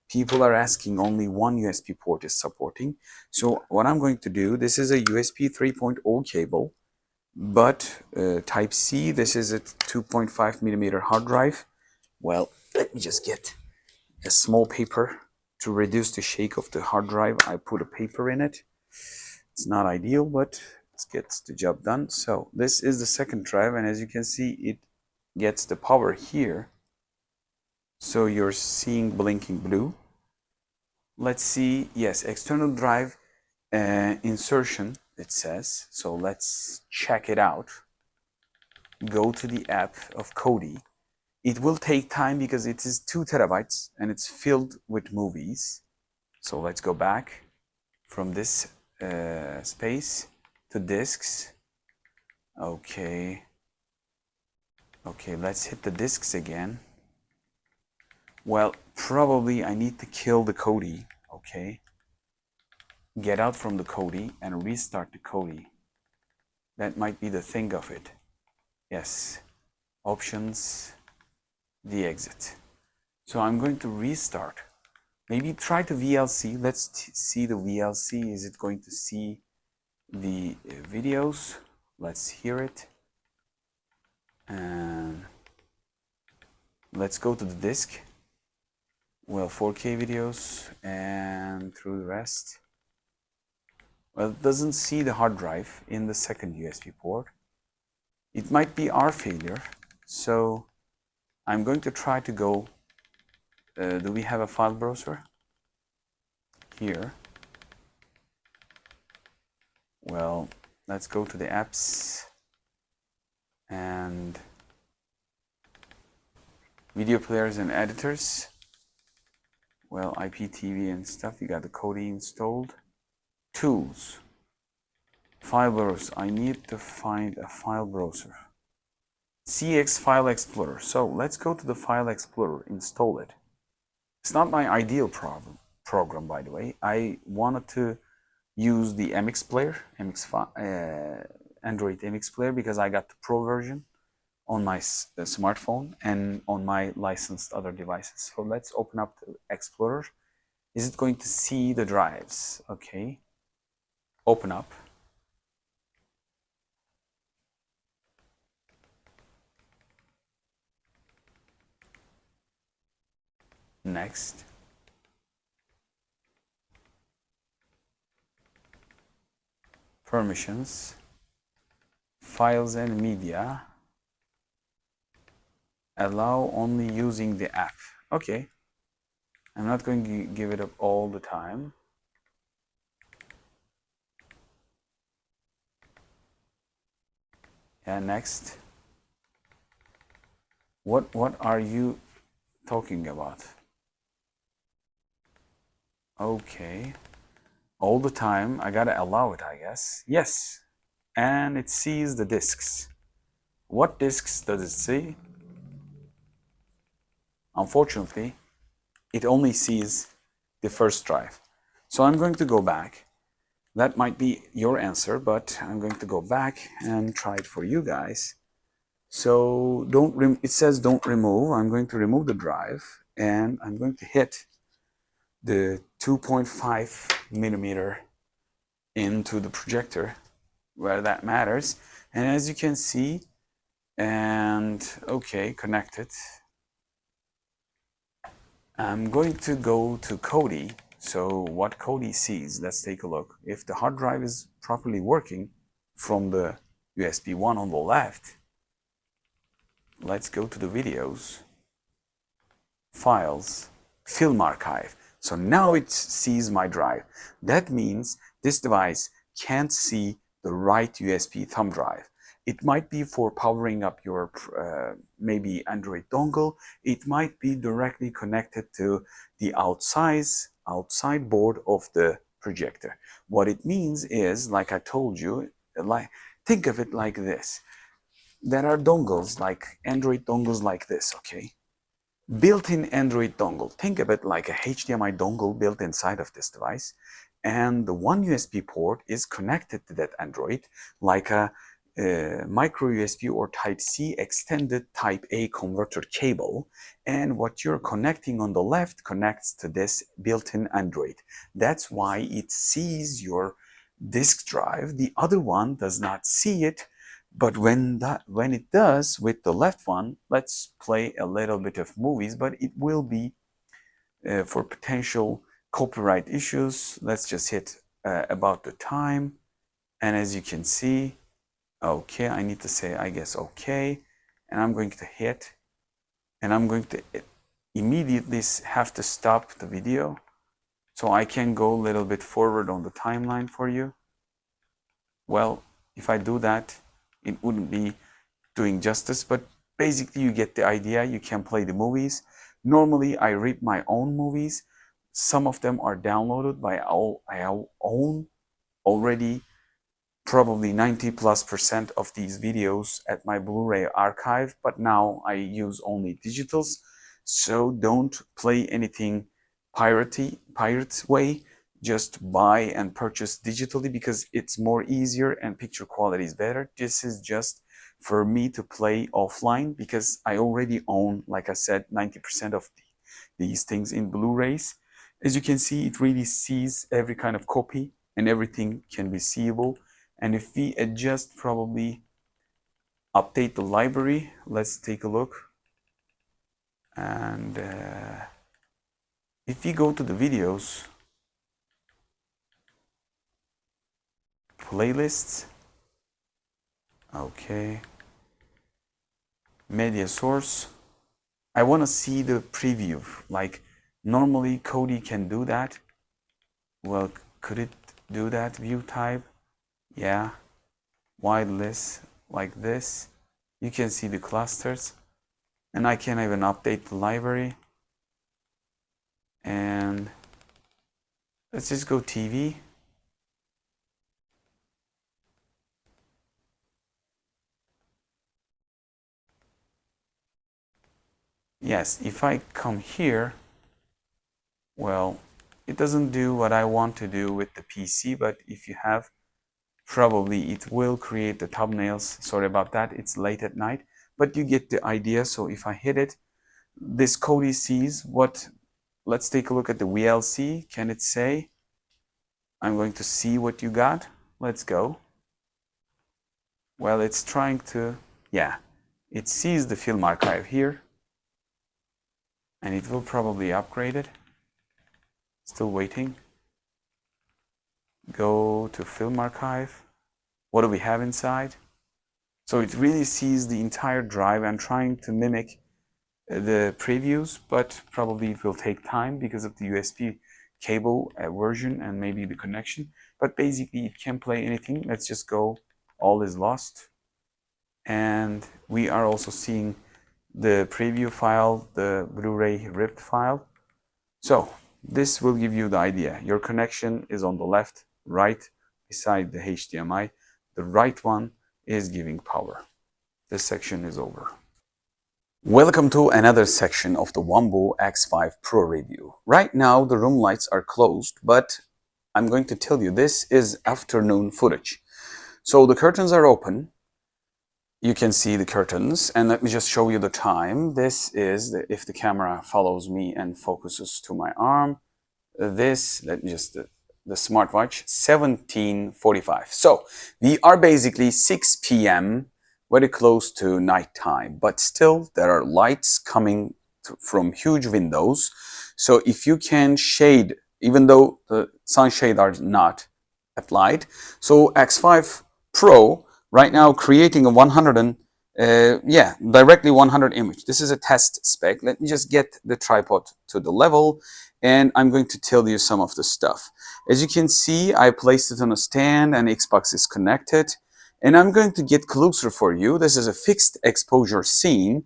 people are asking only one USB port is supporting. So what I'm going to do, this is a USB 3.0 cable, but type C. This is a 2.5 millimeter hard drive. Well, let me just get a small paper to reduce the shake of the hard drive. I put a paper in it. It's not ideal, but it gets the job done. So this is the second drive, and as you can see, it gets the power here. So you're seeing blinking blue. Let's see. Yes, external drive insertion, it says. So let's check it out. Go to the app of Kodi. It will take time because it is 2 terabytes and it's filled with movies. So let's go back from this space to disks. Okay. Okay, let's hit the disks again. Well, probably I need to kill the Kodi. Okay. Get out from the Kodi and restart the Kodi. That might be the thing of it. Yes, options, the exit. So I'm going to restart. Maybe try the VLC. Let's see the VLC. Is it going to see the videos? Let's hear it. And let's go to the disk. Well, 4K videos and through the rest. Well, it doesn't see the hard drive in the second USB port. It might be our failure. So I'm going to try to go. Do we have a file browser? Here. Well, let's go to the apps and video players and editors. Well, IPTV and stuff. You got the Kodi installed. Tools. File browser. I need to find a file browser. CX File Explorer. So let's go to the File Explorer, install it. It's not my ideal program, by the way. I wanted to use the MX player, Android MX player, because I got the Pro version on my smartphone and on my licensed other devices. So let's open up the Explorer. Is it going to see the drives? Okay. Open up. Next. Permissions. Files and media. Allow only using the app. Okay. I'm not going to give it up all the time. Yeah, next. What are you talking about? Okay. All the time, I gotta allow it, I guess. Yes. And it sees the disks. What disks does it see? Unfortunately, it only sees the first drive. So I'm going to go back. That might be your answer, but I'm going to go back and try it for you guys. So it says don't remove. I'm going to remove the drive and I'm going to hit the 2.5 millimeter into the projector where that matters. And as you can see, and okay, connected. I'm going to go to Kodi. So what Kodi sees, let's take a look. If the hard drive is properly working from the USB 1 on the left, let's go to the videos, files, film archive. So now it sees my drive. That means this device can't see the right USB thumb drive. It might be for powering up your maybe Android dongle. It might be directly connected to the outside board of the projector. What it means is, like I told you, think of it like this. There are dongles, like Android dongles like this, okay? Built-in Android dongle. Think of it like a HDMI dongle built inside of this device. And the one USB port is connected to that Android like a micro USB or Type-C extended Type-A converter cable. And what you're connecting on the left connects to this built-in Android. That's why it sees your disk drive. The other one does not see it. But when it does with the left one, let's play a little bit of movies, but it will be for potential copyright issues. Let's just hit about the time. And as you can see, okay, I need to say, I guess, okay. And I'm going to hit, and I'm going to immediately have to stop the video. So I can go a little bit forward on the timeline for you. Well, if I do that, it wouldn't be doing justice, but basically you get the idea. You can play the movies. Normally, I rip my own movies. Some of them are downloaded by I own already probably 90+% of these videos at my Blu-ray archive, but now I use only digitals. So don't play anything pirate way. just buy and purchase digitally because it's more easier and picture quality is better. This is just for me to play offline because I already own, like I said, 90% of these things in Blu-rays. As you can see, it really sees every kind of copy and everything can be seeable. And if we adjust, probably update the library, let's take a look. And if we go to the videos, playlists, okay, media source, I want to see the preview. Like normally Kodi can do that. Well, could it do that? View type, yeah, wide list like this. You can see the clusters, and I can even update the library. And let's just go TV. Yes, if I come here, well, it doesn't do what I want to do with the PC, but if you have, probably it will create the thumbnails. Sorry about that, it's late at night, but you get the idea. So if I hit it, this Kodi sees what, let's take a look at the VLC. Can it say, I'm going to see what you got? Let's go. Well, it's trying to, yeah, it sees the film archive here, and it will probably upgrade it. Still waiting. Go to film archive. What do we have inside? So it really sees the entire drive and trying to mimic the previews, but probably it will take time because of the USB cable version and maybe the connection. But basically it can play anything. Let's just go all is lost. And we are also seeing the preview file, the Blu-ray ripped file. So this will give you the idea. Your connection is on the left, right, beside the HDMI. The right one is giving power. This section is over. Welcome to another section of the Wanbo X5 Pro review. Right now the room lights are closed, but I'm going to tell you this is afternoon footage. So the curtains are open. You can see the curtains, and let me just show you the time. This is, if the camera follows me and focuses to my arm, this, let me just, the smartwatch, 17:45. So we are basically 6 p.m., very close to nighttime, but still there are lights coming from huge windows. So if you can shade, even though the sunshade are not applied, so X5 Pro right now creating a 100 and directly 100 image. This is a test spec. Let me just get the tripod to the level, and I'm going to tell you some of the stuff. As you can see, I placed it on a stand and Xbox is connected, and I'm going to get closer for you. This is a fixed exposure scene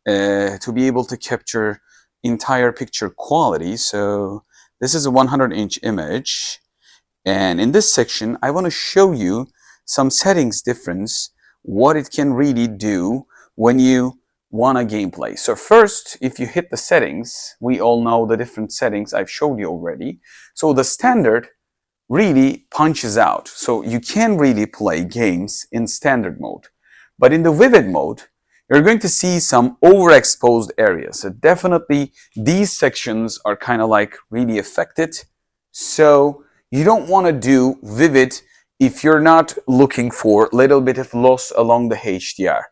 to be able to capture entire picture quality. So this is a 100-inch image, and in this section I want to show you some settings difference, what it can really do when you want a gameplay. So first, if you hit the settings, we all know the different settings I've showed you already. So the standard really punches out. So you can really play games in standard mode. But in the vivid mode, you're going to see some overexposed areas. So definitely these sections are kind of like really affected. So you don't want to do vivid if you're not looking for a little bit of loss along the HDR.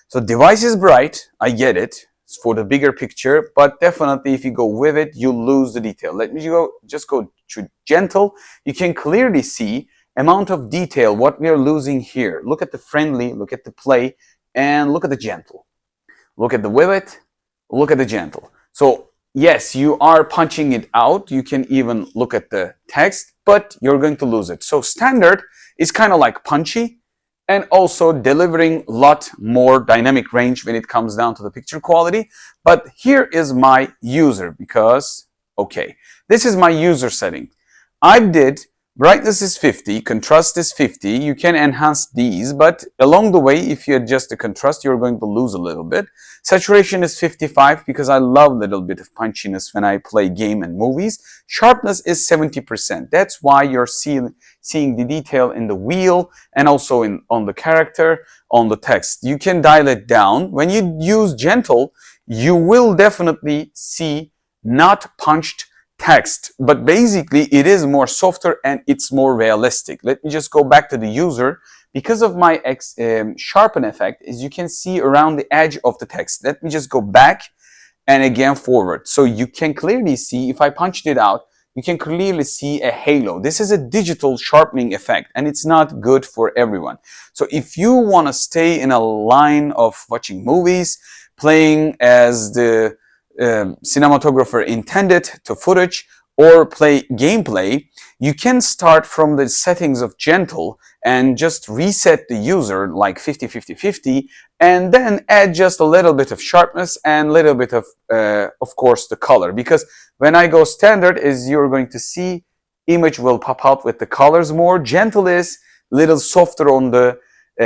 So device is bright, I get it, it's for the bigger picture, but definitely if you go vivid, you lose the detail. Let me just go to gentle. You can clearly see amount of detail, what we are losing here. Look at the friendly, look at the play, and look at the gentle. Look at the vivid, look at the gentle. So yes, you are punching it out. You can even look at the text, but you're going to lose it. So standard is kind of like punchy and also delivering a lot more dynamic range when it comes down to the picture quality. But here is my user because, okay, this is my user setting. I did Brightness is 50, contrast is 50. You can enhance these, but along the way, if you adjust the contrast, you're going to lose a little bit. Saturation is 55 because I love a little bit of punchiness when I play game and movies. Sharpness is 70%. That's why you're seeing the detail in the wheel and also on the character, on the text. You can dial it down. When you use gentle, you will definitely see not punched text, but basically it is more softer and it's more realistic. Let me just go back to the user. Because of my sharpen effect, as you can see around the edge of the text. Let me just go back and again forward. So you can clearly see, if I punched it out, you can clearly see a halo. This is a digital sharpening effect and it's not good for everyone. So if you want to stay in a line of watching movies, playing as the cinematographer intended to footage, or play gameplay, you can start from the settings of gentle and just reset the user like 50-50-50 and then add just a little bit of sharpness and a little bit of course the color, because when I go standard, is you're going to see image will pop out with the colors more. Gentle is a little softer on the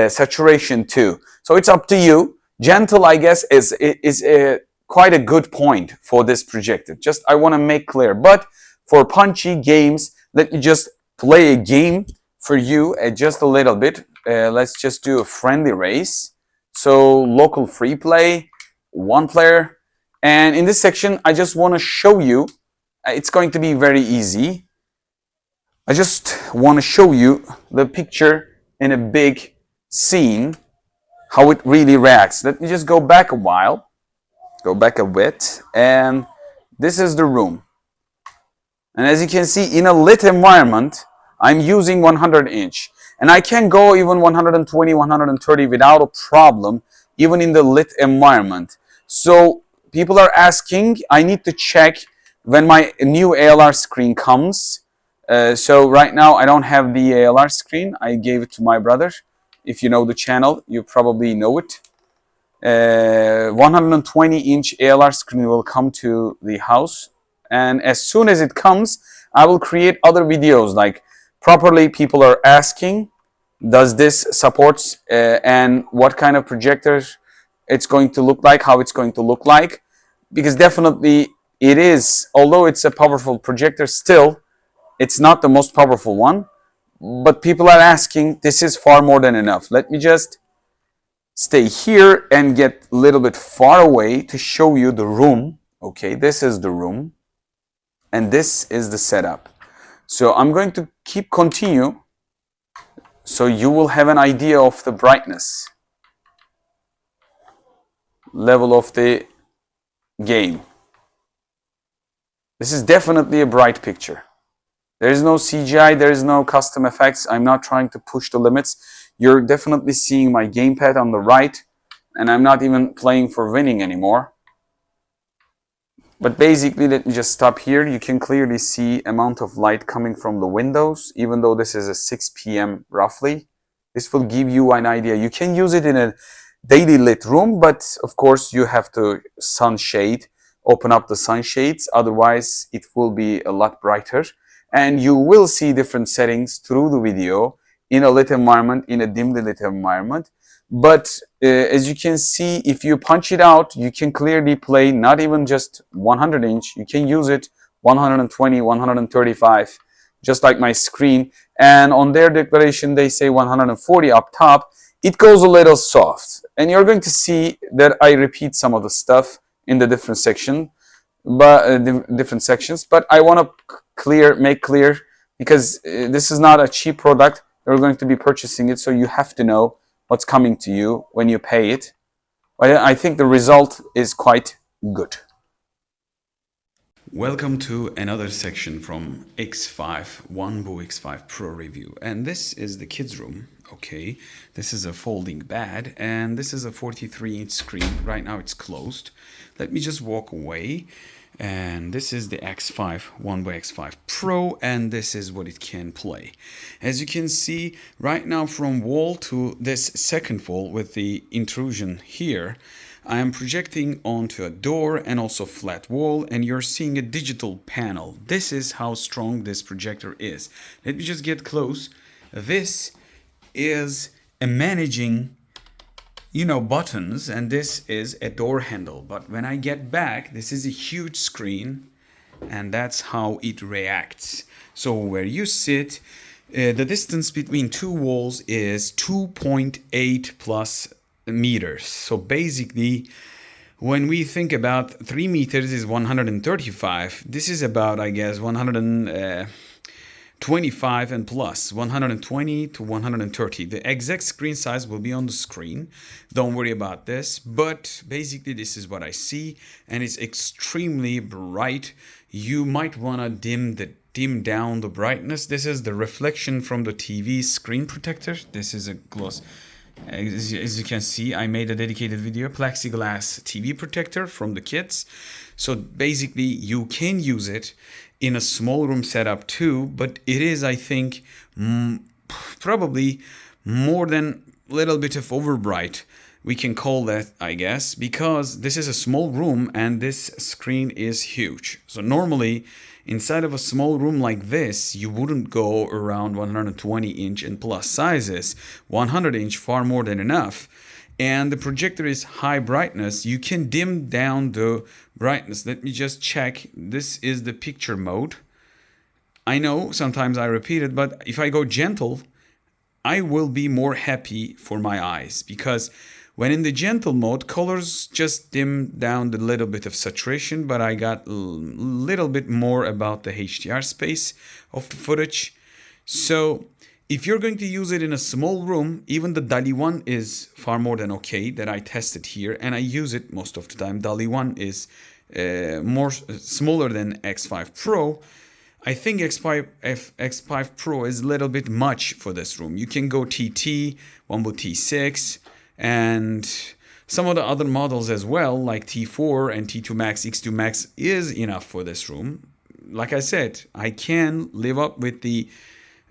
saturation too. So it's up to you. Gentle, I guess, is quite a good point for this projector. Just I want to make clear. But for punchy games, let me just play a game for you just a little bit. Let's just do a friendly race. So local free play, one player. And in this section, I just want to show you, it's going to be very easy. I just want to show you the picture in a big scene, how it really reacts. Let me just go back a while. Go back a bit, and this is the room. And as you can see, in a lit environment, I'm using 100-inch. And I can go even 120, 130 without a problem, even in the lit environment. So people are asking, I need to check when my new ALR screen comes. So right now, I don't have the ALR screen. I gave it to my brother. If you know the channel, you probably know it. 120-inch ALR screen will come to the house, and as soon as it comes, I will create other videos. Like properly, people are asking, does this supports and what kind of projector it's going to look like, how it's going to look like, because definitely it is, although it's a powerful projector, still it's not the most powerful one, but people are asking. This is far more than enough. Let me just stay here and get a little bit far away to show you the room. Okay, this is the room and this is the setup. So I'm going to continue so you will have an idea of the brightness level of the game. This is definitely a bright picture. There is no CGI, there is no custom effects. I'm not trying to push the limits. You're definitely seeing my gamepad on the right, and I'm not even playing for winning anymore. But basically, let me just stop here. You can clearly see amount of light coming from the windows, even though this is a 6 p.m. roughly. This will give you an idea. You can use it in a daily lit room, but of course you have to sunshade, open up the sunshades. Otherwise, it will be a lot brighter. And you will see different settings through the video in a lit environment, in a dimly lit environment. But as you can see, if you punch it out, you can clearly play not even just 100-inch. You can use it 120, 135, just like my screen. And on their declaration, they say 140 up top. It goes a little soft. And you're going to see that I repeat some of the stuff in the different section, but different sections. But I want to make clear, because this is not a cheap product. You're going to be purchasing it, so you have to know what's coming to you when you pay it. But I think the result is quite good. Welcome to another section from X5, Wanbo X5 Pro review. And this is the kids' room, okay? This is a folding bed, and this is a 43-inch screen. Right now it's closed. Let me just walk away. And this is the X5, Wanbo X5 Pro, and this is what it can play. As you can see, right now from wall to this second wall with the intrusion here, I am projecting onto a door and also flat wall, and you're seeing a digital panel. This is how strong this projector is. Let me just get close. This is a managing, buttons, and this is a door handle. But when I get back, this is a huge screen, and that's how it reacts. So where you sit, the distance between two walls is 2.8 plus meters. So basically, when we think about 3 meters is 135, this is about, I guess, 125 and plus 120 to 130. The exact screen size will be on the screen. Don't worry about this, but basically this is what I see, and it's extremely bright. You might want to dim down the brightness. This is the reflection from the TV screen protector. This is a gloss. As you can see, I made a dedicated video, plexiglass TV protector from the kids. So basically you can use it in a small room setup too, but it is, I think, probably more than a little bit of overbright. We can call that, I guess, because this is a small room and this screen is huge. So normally inside of a small room like this, you wouldn't go around 120 inch and plus sizes. 100 inch, far more than enough. And the projector is high brightness. You can dim down the brightness. Let me just check. This is the picture mode. I know sometimes I repeat it, but if I go gentle, I will be more happy for my eyes, because when in the gentle mode, colors just dim down the little bit of saturation, but I got a little bit more about the HDR space of the footage. So if you're going to use it in a small room, even the Dali 1 is far more than okay that I tested here, and I use it most of the time. Dali 1 is smaller than X5 Pro. I think X5 Pro is a little bit much for this room. You can go TT, Wanbo T6, and some of the other models as well, like T4 and T2 Max, X2 Max is enough for this room. Like I said, I can live up with the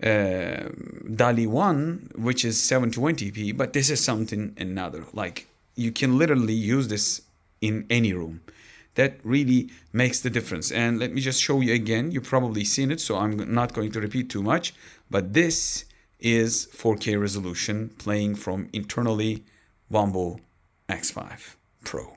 Dali 1, which is 720p, but this is something another. Like, you can literally use this in any room. That really makes the difference. And let me just show you again. You've probably seen it, so I'm not going to repeat too much. But this is 4K resolution playing from internally Wanbo X5 Pro.